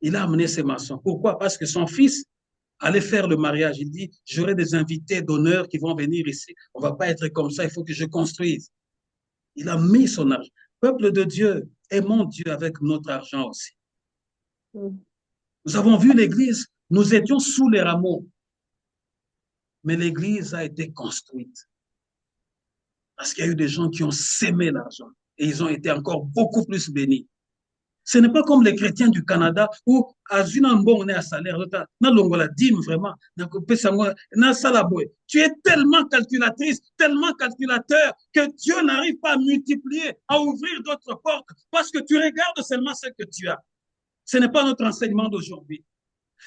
Il a amené ses maçons. Pourquoi? Parce que son fils allait faire le mariage. Il dit, j'aurai des invités d'honneur qui vont venir ici. On ne va pas être comme ça, il faut que je construise. Il a mis son argent. Peuple de Dieu, aimons Dieu avec notre argent aussi. Nous avons vu l'église, nous étions sous les rameaux. Mais l'église a été construite. Parce qu'il y a eu des gens qui ont sémé l'argent. Et ils ont été encore beaucoup plus bénis. Ce n'est pas comme les chrétiens du Canada où, à on est à salaire, vraiment. Tu es tellement calculatrice, tellement calculateur que Dieu n'arrive pas à multiplier, à ouvrir d'autres portes parce que tu regardes seulement ce que tu as. Ce n'est pas notre enseignement d'aujourd'hui.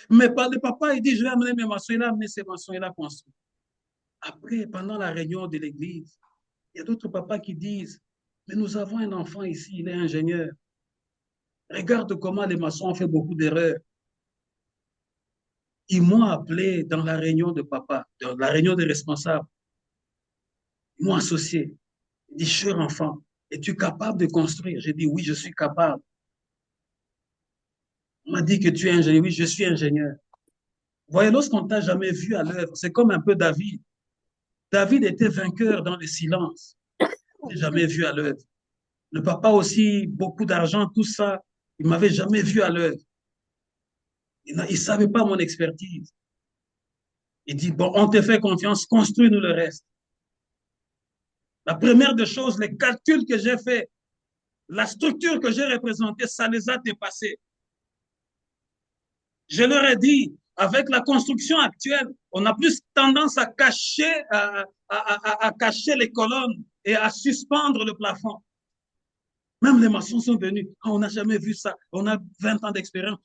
Mais le papa, il dit, je vais amener mes maçons, il a amené ses maçons, il a construit. Après, pendant la réunion de l'église, il y a d'autres papas qui disent, mais nous avons un enfant ici, il est ingénieur. Regarde comment les maçons ont fait beaucoup d'erreurs. Ils m'ont appelé dans la réunion de papa, dans la réunion des responsables. Ils m'ont associé. Ils disent, cher enfant, es-tu capable de construire? J'ai dit, oui, je suis capable. On m'a dit que tu es ingénieur. Oui, je suis ingénieur. Vous voyez, lorsqu'on ne t'a jamais vu à l'œuvre, c'est comme un peu David. David était vainqueur dans le silence. Je n'ai jamais vu à l'œuvre. Le papa aussi, beaucoup d'argent, tout ça, il ne m'avait jamais vu à l'œuvre. Il ne savait pas mon expertise. Il dit, bon, on te fait confiance, construis-nous le reste. La première des choses, les calculs que j'ai faits, la structure que j'ai représentée, ça les a dépassés. Je leur ai dit, avec la construction actuelle, on a plus tendance à cacher, à cacher les colonnes et à suspendre le plafond. Même les maçons sont venus. Oh, on n'a jamais vu ça. On a 20 ans d'expérience.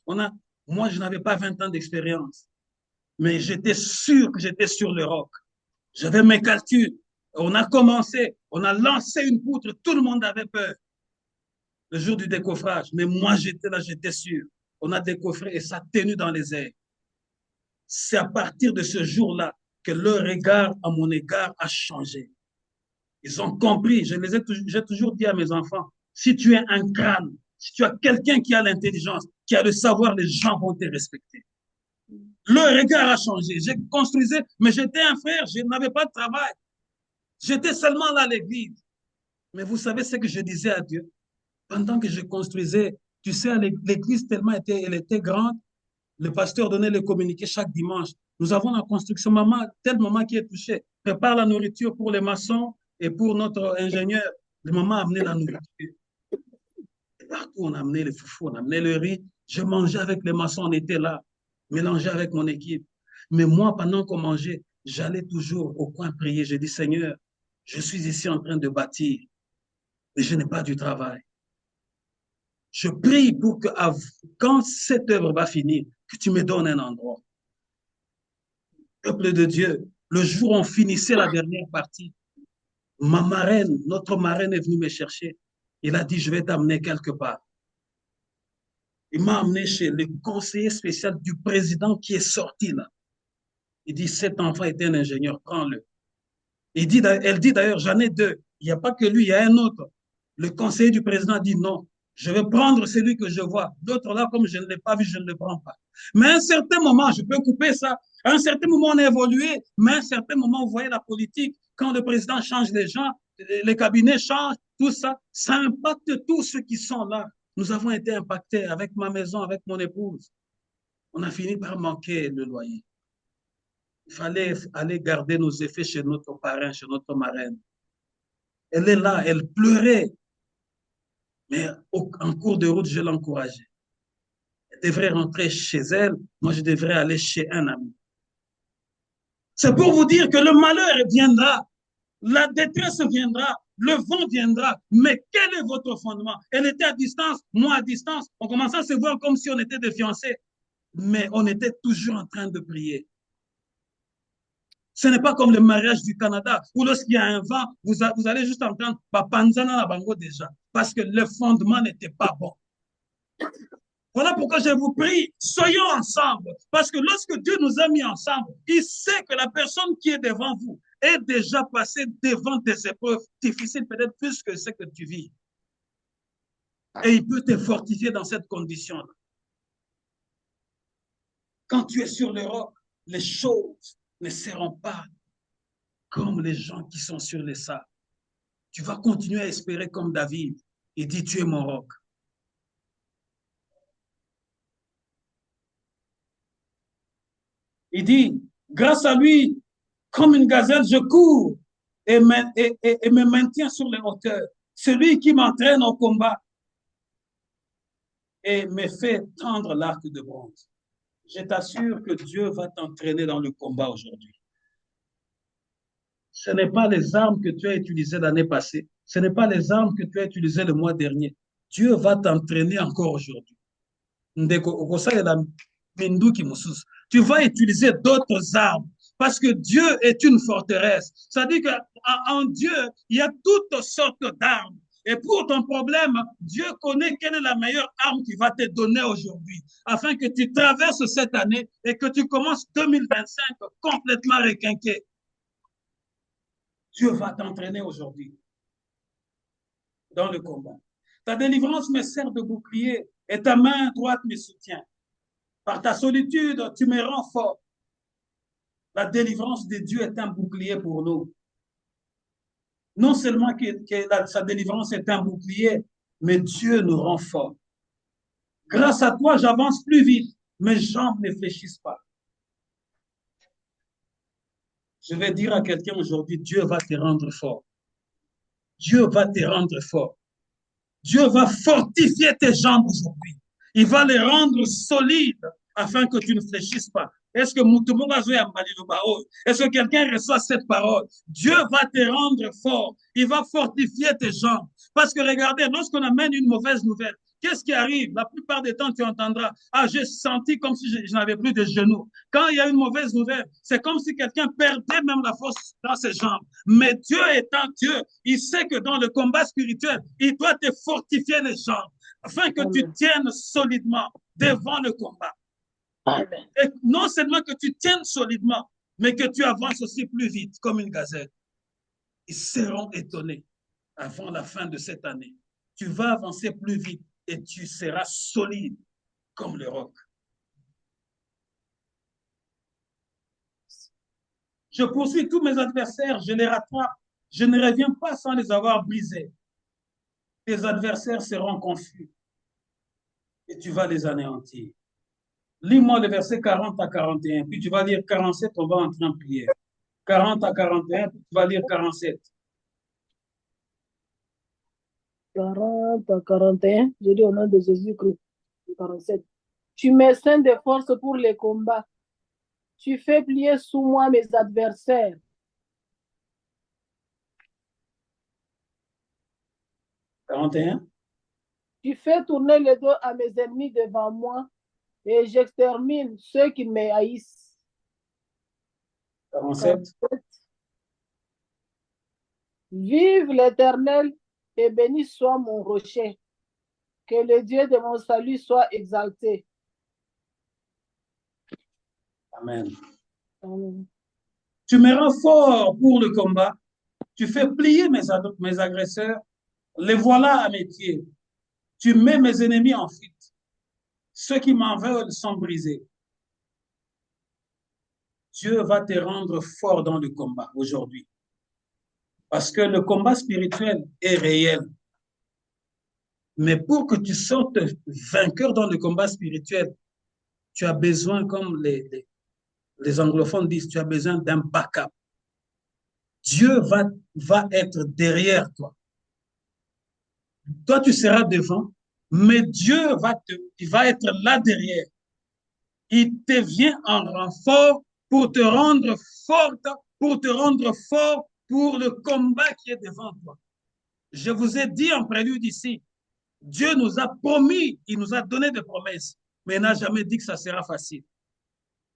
Moi, je n'avais pas 20 ans d'expérience. Mais j'étais sûr que j'étais sur le roc. J'avais mes calculs. On a commencé. On a lancé une poutre. Tout le monde avait peur. Le jour du décoffrage. Mais moi, j'étais là, j'étais sûr. On a décoffré et ça a tenu dans les airs. C'est à partir de ce jour-là que leur regard à mon égard a changé. Ils ont compris. J'ai toujours dit à mes enfants, si tu es un crâne, si tu as quelqu'un qui a l'intelligence, qui a le savoir, les gens vont te respecter. Le regard a changé. J'ai construisé, mais j'étais un frère, je n'avais pas de travail. J'étais seulement là à l'église. Mais vous savez ce que je disais à Dieu? Pendant que je construisais, tu sais, l'église tellement elle était grande, le pasteur donnait le communiqué chaque dimanche. Nous avons la construction, maman, telle maman qui est touchée, prépare la nourriture pour les maçons et pour notre ingénieur. Le maman a amené la nourriture. Et partout, on a amené le foufou, on a amené le riz. Je mangeais avec les maçons, on était là, mélangé avec mon équipe. Mais moi, pendant qu'on mangeait, j'allais toujours au coin prier. Je dis, Seigneur, je suis ici en train de bâtir, mais je n'ai pas du travail. Je prie pour que quand cette œuvre va finir, que tu me donnes un endroit. Peuple de Dieu, le jour où on finissait la dernière partie, ma marraine, notre marraine est venue me chercher. Il a dit, je vais t'amener quelque part. Il m'a amené chez le conseiller spécial du président qui est sorti là. Il dit, cet enfant est un ingénieur, prends-le. Elle dit d'ailleurs, j'en ai deux. Il n'y a pas que lui, il y a un autre. Le conseiller du président dit non. Je vais prendre celui que je vois. D'autres là, comme je ne l'ai pas vu, je ne le prends pas. Mais à un certain moment, je peux couper ça. À un certain moment, on a évolué. Mais à un certain moment, vous voyez la politique, quand le président change les gens, les cabinets changent, tout ça, ça impacte tous ceux qui sont là. Nous avons été impactés avec ma maison, avec mon épouse. On a fini par manquer le loyer. Il fallait aller garder nos effets chez notre parrain, chez notre marraine. Elle est là, elle pleurait. Mais en cours de route, je l'encourageais. Elle devrait rentrer chez elle. Moi, je devrais aller chez un ami. C'est pour vous dire que le malheur viendra. La détresse viendra. Le vent viendra. Mais quel est votre fondement? Elle était à distance, moi à distance. On commençait à se voir comme si on était des fiancés. Mais on était toujours en train de prier. Ce n'est pas comme le mariage du Canada, où lorsqu'il y a un vent, vous allez juste entendre Papanzana la bango déjà, parce que le fondement n'était pas bon. Voilà pourquoi je vous prie, soyons ensemble, parce que lorsque Dieu nous a mis ensemble, il sait que la personne qui est devant vous est déjà passée devant des épreuves difficiles, peut-être plus que ce que tu vis. Et il peut te fortifier dans cette condition-là. Quand tu es sur le roc, les choses ne seront pas comme les gens qui sont sur les sables. Tu vas continuer à espérer comme David. Il dit, tu es mon roc. Il dit, grâce à lui, comme une gazelle, je cours et me maintiens sur les hauteurs. Celui qui m'entraîne au combat et me fait tendre l'arc de bronze. Je t'assure que Dieu va t'entraîner dans le combat aujourd'hui. Ce n'est pas les armes que tu as utilisées l'année passée. Ce n'est pas les armes que tu as utilisées le mois dernier. Dieu va t'entraîner encore aujourd'hui. Tu vas utiliser d'autres armes parce que Dieu est une forteresse. Ça dit qu'en Dieu, il y a toutes sortes d'armes. Et pour ton problème, Dieu connaît quelle est la meilleure arme qu'il va te donner aujourd'hui afin que tu traverses cette année et que tu commences 2025 complètement requinqué. Dieu va t'entraîner aujourd'hui dans le combat. Ta délivrance me sert de bouclier et ta main droite me soutient. Par ta solitude, tu me rends fort. La délivrance de Dieu est un bouclier pour nous. Non seulement sa délivrance est un bouclier, mais Dieu nous rend fort. Grâce à toi, j'avance plus vite. Mes jambes ne fléchissent pas. Je vais dire à quelqu'un aujourd'hui, Dieu va te rendre fort. Dieu va te rendre fort. Dieu va fortifier tes jambes aujourd'hui. Il va les rendre solides afin que tu ne fléchisses pas. Est-ce que est-ce que quelqu'un reçoit cette parole? Dieu va te rendre fort. Il va fortifier tes jambes. Parce que regardez, lorsqu'on amène une mauvaise nouvelle, qu'est-ce qui arrive? La plupart des temps, tu entendras, ah, j'ai senti comme si je n'avais plus de genoux. Quand il y a une mauvaise nouvelle, c'est comme si quelqu'un perdait même la force dans ses jambes. Mais Dieu étant Dieu, il sait que dans le combat spirituel, il doit te fortifier les jambes afin que tu tiennes solidement devant le combat. Amen. Et non seulement que tu tiennes solidement, mais que tu avances aussi plus vite comme une gazelle. Ils seront étonnés avant la fin de cette année. Tu vas avancer plus vite et tu seras solide comme le roc. Je poursuis tous mes adversaires, je les rattrape. Je ne reviens pas sans les avoir brisés. Tes adversaires seront confus et tu vas les anéantir. Lis-moi le verset 40 à 41, puis tu vas lire 47, on va entrer en prière. 40 à 41, puis tu vas lire 47. 40 à 41, je dis au nom de Jésus-Christ. 47. Tu m'essains de force pour les combats. Tu fais plier sous moi mes adversaires. Tu fais tourner le dos à mes ennemis devant moi et j'extermine ceux qui me haïssent. 47. Vive l'Éternel et béni soit mon rocher. Que le Dieu de mon salut soit exalté. Amen. Amen. Tu me rends fort pour le combat. Tu fais plier mes agresseurs. Les voilà à mes pieds. Tu mets mes ennemis en fuite. Ceux qui m'en veulent sont brisés. Dieu va te rendre fort dans le combat aujourd'hui. Parce que le combat spirituel est réel. Mais pour que tu sortes vainqueur dans le combat spirituel, tu as besoin, comme les anglophones disent, tu as besoin d'un backup. Dieu va être derrière toi. Toi, tu seras devant, mais Dieu il va être là derrière. Il te vient en renfort pour te rendre forte, pour te rendre fort pour le combat qui est devant toi. Je vous ai dit en prélude ici, Dieu nous a promis, il nous a donné des promesses, mais il n'a jamais dit que ça sera facile.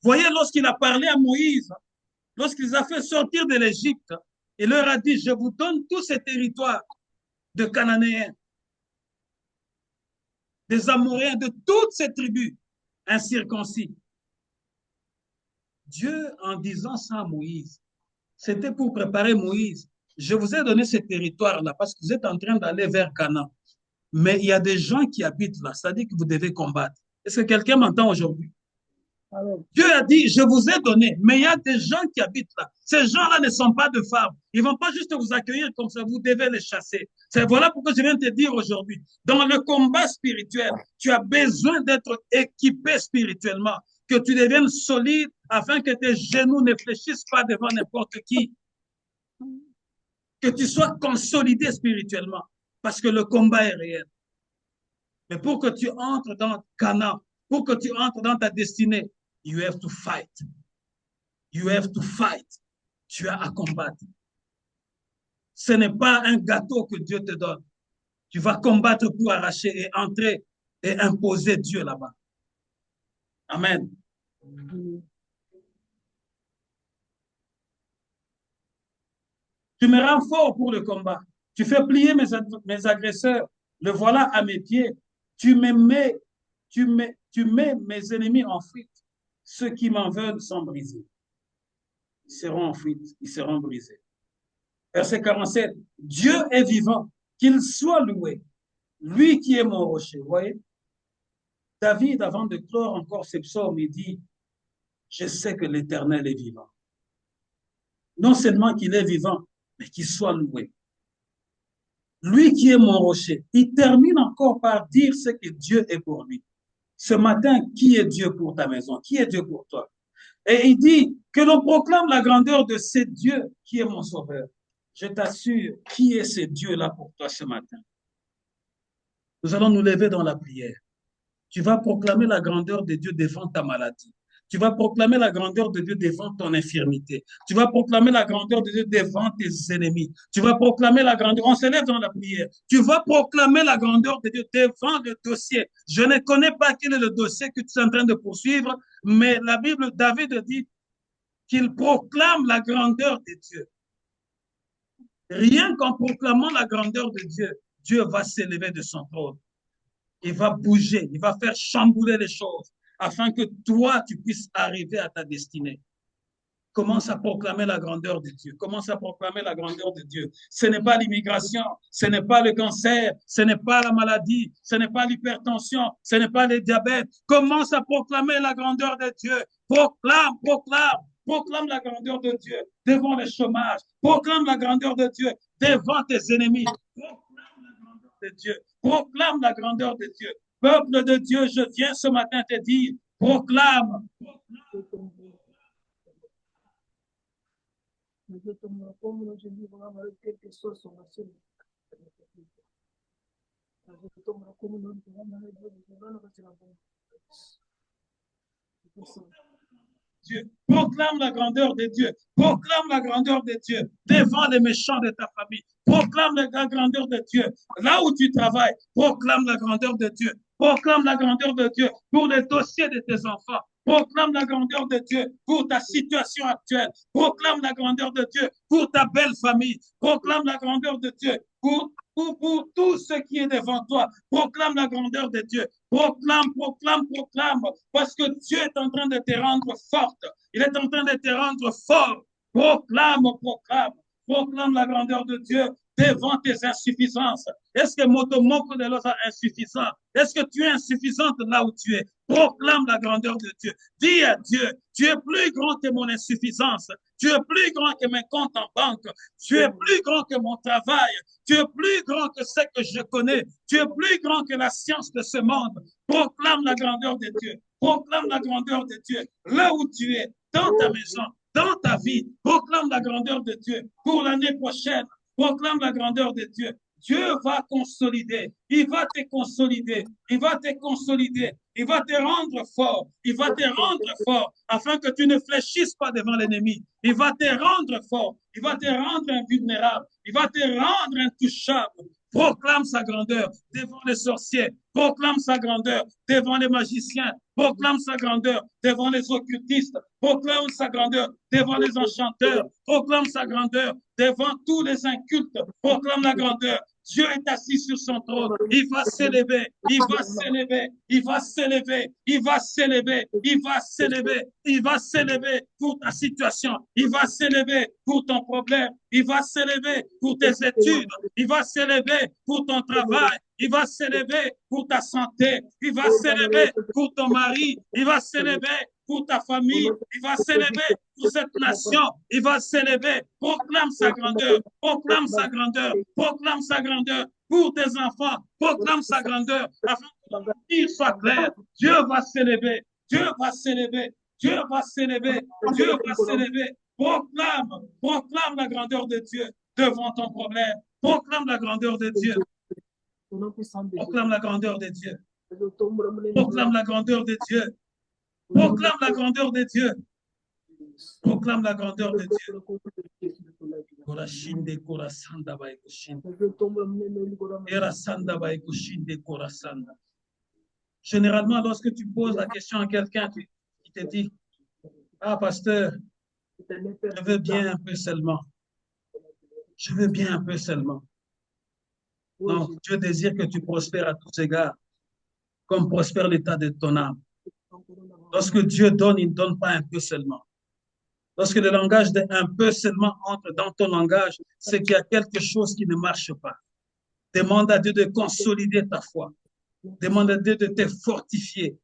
Voyez, lorsqu'il a parlé à Moïse, lorsqu'il les a fait sortir de l'Égypte, il leur a dit, je vous donne tous ces territoires de Cananéens, des Amoréens, de toutes ces tribus incirconcis. Dieu, en disant ça à Moïse, c'était pour préparer Moïse. Je vous ai donné ce territoire-là parce que vous êtes en train d'aller vers Canaan. Mais il y a des gens qui habitent là, c'est-à-dire que vous devez combattre. Est-ce que quelqu'un m'entend aujourd'hui? Amen. Dieu a dit, je vous ai donné, mais il y a des gens qui habitent là. Ces gens-là ne sont pas de femmes. Ils ne vont pas juste vous accueillir comme ça, vous devez les chasser. Voilà pourquoi je viens de te dire aujourd'hui, dans le combat spirituel, tu as besoin d'être équipé spirituellement, que tu deviennes solide afin que tes genoux ne fléchissent pas devant n'importe qui. Que tu sois consolidé spirituellement, parce que le combat est réel. Mais pour que tu entres dans Canaan, pour que tu entres dans ta destinée, you have to fight. You have to fight. Tu as à combattre. Ce n'est pas un gâteau que Dieu te donne. Tu vas combattre pour arracher et entrer et imposer Dieu là-bas. Amen. Tu me rends fort pour le combat. Tu fais plier mes agresseurs. Le voilà à mes pieds. Tu mets mes ennemis en fuite. Ceux qui m'en veulent sont brisés. Ils seront en fuite, ils seront brisés. Verset 47. Dieu est vivant, qu'il soit loué. Lui qui est mon rocher. Vous voyez? David, avant de clore encore ses psaumes, il dit, je sais que l'Éternel est vivant. Non seulement qu'il est vivant, mais qu'il soit loué. Lui qui est mon rocher. Il termine encore par dire ce que Dieu est pour lui. Ce matin, qui est Dieu pour ta maison? Qui est Dieu pour toi? Et il dit que l'on proclame la grandeur de ce Dieu qui est mon sauveur. Je t'assure, qui est ce Dieu-là pour toi ce matin? Nous allons nous lever dans la prière. Tu vas proclamer la grandeur de Dieu devant ta maladie. Tu vas proclamer la grandeur de Dieu devant ton infirmité. Tu vas proclamer la grandeur de Dieu devant tes ennemis. Tu vas proclamer la grandeur. On se lève dans la prière. Tu vas proclamer la grandeur de Dieu devant le dossier. Je ne connais pas quel est le dossier que tu es en train de poursuivre, mais la Bible, David dit qu'il proclame la grandeur de Dieu. Rien qu'en proclamant la grandeur de Dieu, Dieu va s'élever de son trône. Il va bouger, il va faire chambouler les choses afin que toi, tu puisses arriver à ta destinée. Commence à proclamer la grandeur de Dieu. Commence à proclamer la grandeur de Dieu. Ce n'est pas l'immigration, ce n'est pas le cancer, ce n'est pas la maladie, ce n'est pas l'hypertension, ce n'est pas le diabète. Commence à proclamer la grandeur de Dieu. Proclame, proclame. Proclame la grandeur de Dieu devant le chômage. Proclame la grandeur de Dieu devant tes ennemis. Proclame la grandeur de Dieu. Proclame la grandeur de Dieu. Peuple de Dieu, je viens ce matin te dire, proclame. Dieu. Proclame la grandeur de Dieu. Proclame la grandeur de Dieu devant les méchants de ta famille. Proclame la grandeur de Dieu. Là où tu travailles, proclame la grandeur de Dieu. Proclame la grandeur de Dieu pour les dossiers de tes enfants. Proclame la grandeur de Dieu pour ta situation actuelle. Proclame la grandeur de Dieu pour ta belle famille. Proclame la grandeur de Dieu pour tout ce qui est devant toi. Proclame la grandeur de Dieu. Proclame, proclame, proclame. Parce que Dieu est en train de te rendre forte. Il est en train de te rendre fort. Proclame, proclame. Proclame la grandeur de Dieu devant tes insuffisances. Est-ce que Motomoko de l'autre est insuffisant? Est-ce que tu es insuffisante là où tu es? Proclame la grandeur de Dieu. Dis à Dieu, tu es plus grand que mon insuffisance. Tu es plus grand que mes comptes en banque. Tu es plus grand que mon travail. Tu es plus grand que ce que je connais. Tu es plus grand que la science de ce monde. Proclame la grandeur de Dieu. Proclame la grandeur de Dieu. Là où tu es, dans ta maison, dans ta vie, proclame la grandeur de Dieu. Pour l'année prochaine, proclame la grandeur de Dieu. Dieu va consolider, il va te consolider, il va te consolider, il va te rendre fort, il va te rendre fort afin que tu ne fléchisses pas devant l'ennemi. Il va te rendre fort, il va te rendre invulnérable, il va te rendre intouchable. Proclame sa grandeur devant les sorciers, proclame sa grandeur devant les magiciens, proclame sa grandeur devant les occultistes, proclame sa grandeur devant les enchanteurs, proclame sa grandeur devant tous les incultes, proclame la grandeur. Dieu est assis sur son trône. Il va s'élever, il va s'élever, il va s'élever, il va s'élever, il va s'élever, il va s'élever pour ta situation, il va s'élever pour ton problème, il va s'élever pour tes études, il va s'élever pour ton travail, il va s'élever pour ta santé, il va s'élever pour ton mari, il va s'élever pour ta famille, il va s'élever pour cette nation, il va s'élever. Proclame sa grandeur, proclame sa grandeur, proclame sa grandeur pour tes enfants, proclame sa grandeur afin que l'avenir soit clair. Dieu va s'élever, Dieu va s'élever, Dieu va s'élever, Dieu va s'élever. Proclame, proclame la grandeur de Dieu devant ton problème. Proclame la grandeur de Dieu. Proclame la grandeur de Dieu. Proclame la grandeur de Dieu. Proclame la grandeur de Dieu. Proclame la grandeur de Dieu. Korashinde korasanda baiko. Era sanda baiko shinde korasanda. Généralement, lorsque tu poses la question à quelqu'un, il te dit, ah, pasteur, je veux bien un peu seulement. Je veux bien un peu seulement. Non, Dieu désire que tu prospères à tous égards, comme prospère l'état de ton âme. Lorsque Dieu donne, il ne donne pas un peu seulement. Lorsque le langage de un peu seulement entre dans ton langage, c'est qu'il y a quelque chose qui ne marche pas. Demande à Dieu de consolider ta foi. Demande à Dieu de te fortifier.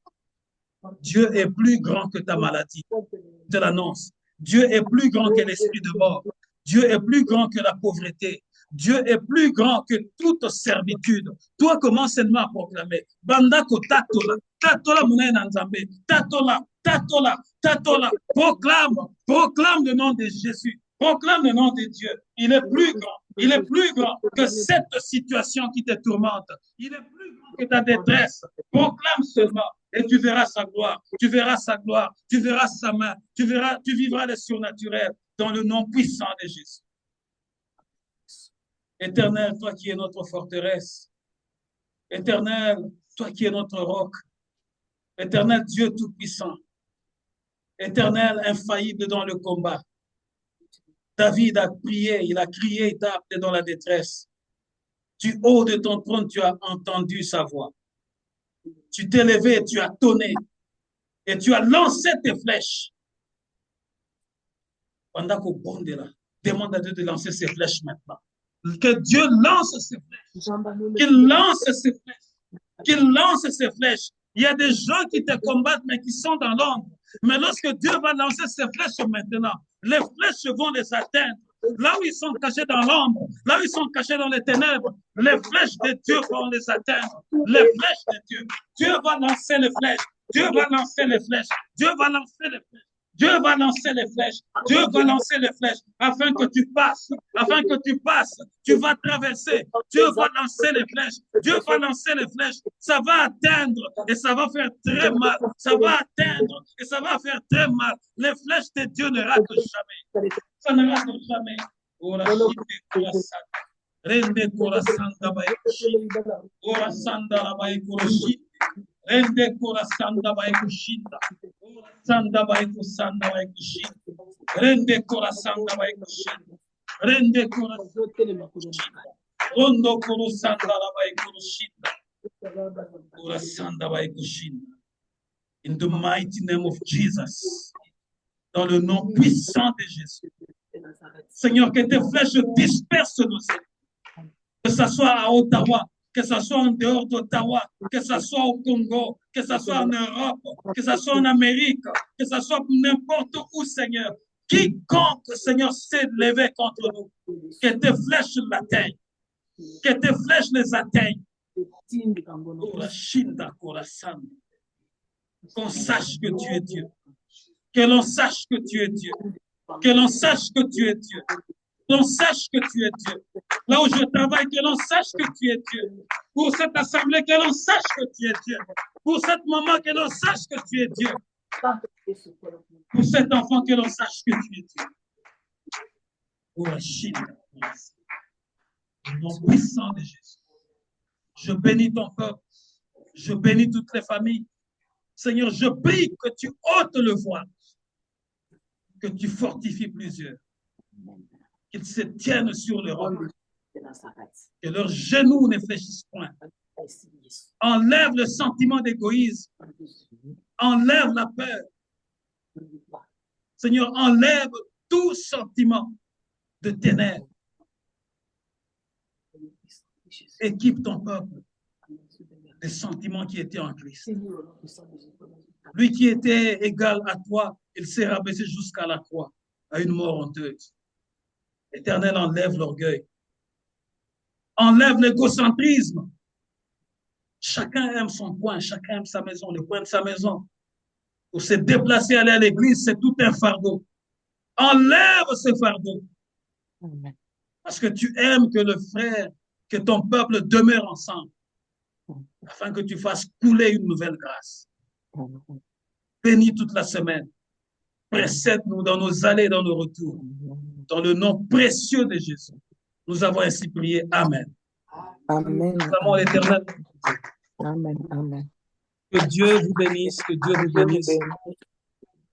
Dieu est plus grand que ta maladie. Je te l'annonce. Dieu est plus grand que l'esprit de mort. Dieu est plus grand que la pauvreté. Dieu est plus grand que toute servitude. Toi, commence seulement à proclamer. Bandako tatola, tatola mounen anzambe, tatola, tatola, tatola. Proclame, proclame le nom de Jésus. Proclame le nom de Dieu. Il est plus grand. Il est plus grand que cette situation qui te tourmente. Il est plus grand que ta détresse. Proclame seulement. Et tu verras sa gloire, tu verras sa gloire, tu verras sa main, tu vivras le surnaturel dans le nom puissant de Jésus. Éternel, toi qui es notre forteresse. Éternel, toi qui es notre roc. Éternel Dieu tout-puissant. Éternel infaillible dans le combat. David a prié, il a crié, il t'a appelé dans la détresse. Du haut de ton trône, tu as entendu sa voix. Tu t'es levé, tu as tonné et tu as lancé tes flèches. Pendant qu'au bon de là, demande à Dieu de lancer ses flèches maintenant. Que Dieu lance ses flèches. Qu'il lance ses flèches. Qu'il lance ses flèches. Il y a des gens qui te combattent, mais qui sont dans l'ombre. Mais lorsque Dieu va lancer ses flèches maintenant, les flèches vont les atteindre. Là où ils sont cachés dans l'ombre, là où ils sont cachés dans les ténèbres, les flèches de Dieu vont les atteindre. Les flèches de Dieu. Dieu va lancer les flèches. Dieu va lancer les flèches. Dieu va lancer les flèches. Dieu va lancer les flèches. Dieu va lancer les flèches afin que tu passes. Afin que tu passes. Tu vas traverser. Dieu va lancer les flèches. Dieu va lancer les flèches. Ça va atteindre et ça va faire très mal. Ça va atteindre et ça va faire très mal. Les flèches de Dieu ne ratent jamais. Ça ne rate jamais. Rende Korasanda Baikushi. Korasanda Baikushi. Rende Korasanda Baikushinda. Sanda Baikusanda Baikushi. Rende Korasanda Baikushinda. Rende Korasanda. Rondo Korosanda Baikushinda. Korasanda Baikushinda. In the mighty name of Jesus. Dans le nom puissant de Jésus. Seigneur, que tes flèches dispersent nos ennemis. Que ce soit à Ottawa, que ce soit en dehors d'Ottawa, que ce soit au Congo, que ce soit en Europe, que ce soit en Amérique, que ce soit n'importe où, Seigneur. Quiconque, Seigneur, s'est levé contre nous, que tes flèches l'atteignent. Que tes flèches les atteignent. Qu'on sache que tu es Dieu. Que l'on sache que tu es Dieu. Que l'on sache que tu es Dieu. Que l'on sache que tu es Dieu. Là où je travaille, que l'on sache que tu es Dieu. Pour cette assemblée, que l'on sache que tu es Dieu. Pour cette maman, que l'on sache que tu es Dieu. Pour cet enfant, que l'on sache que tu es Dieu. Pour la Chine. Au nom puissant de Jésus. Je bénis ton peuple. Je bénis toutes les familles. Seigneur, je prie que tu ôtes le voile. Que tu fortifies plusieurs. Qu'ils se tiennent sur le roc. Que leurs genoux ne fléchissent point. Enlève le sentiment d'égoïsme. Enlève la peur. Seigneur, enlève tout sentiment de ténèbres. Équipe ton peuple des sentiments qui étaient en Christ. Lui qui était égal à toi, il s'est rabaissé jusqu'à la croix, à une mort honteuse. Éternel, enlève l'orgueil. Enlève l'égocentrisme. Chacun aime son coin, chacun aime sa maison, le coin de sa maison. Pour se déplacer, aller à l'église, c'est tout un fardeau. Enlève ce fardeau. Parce que tu aimes que le frère, que ton peuple demeure ensemble. Afin que tu fasses couler une nouvelle grâce. Bénis toute la semaine. Précède-nous dans nos allées et dans nos retours. Dans le nom précieux de Jésus. Nous avons ainsi prié. Amen. Amen. Nous avons l'Éternel. Amen. Amen. Que Dieu vous bénisse, que Dieu vous Dieu vous bénisse. bénisse.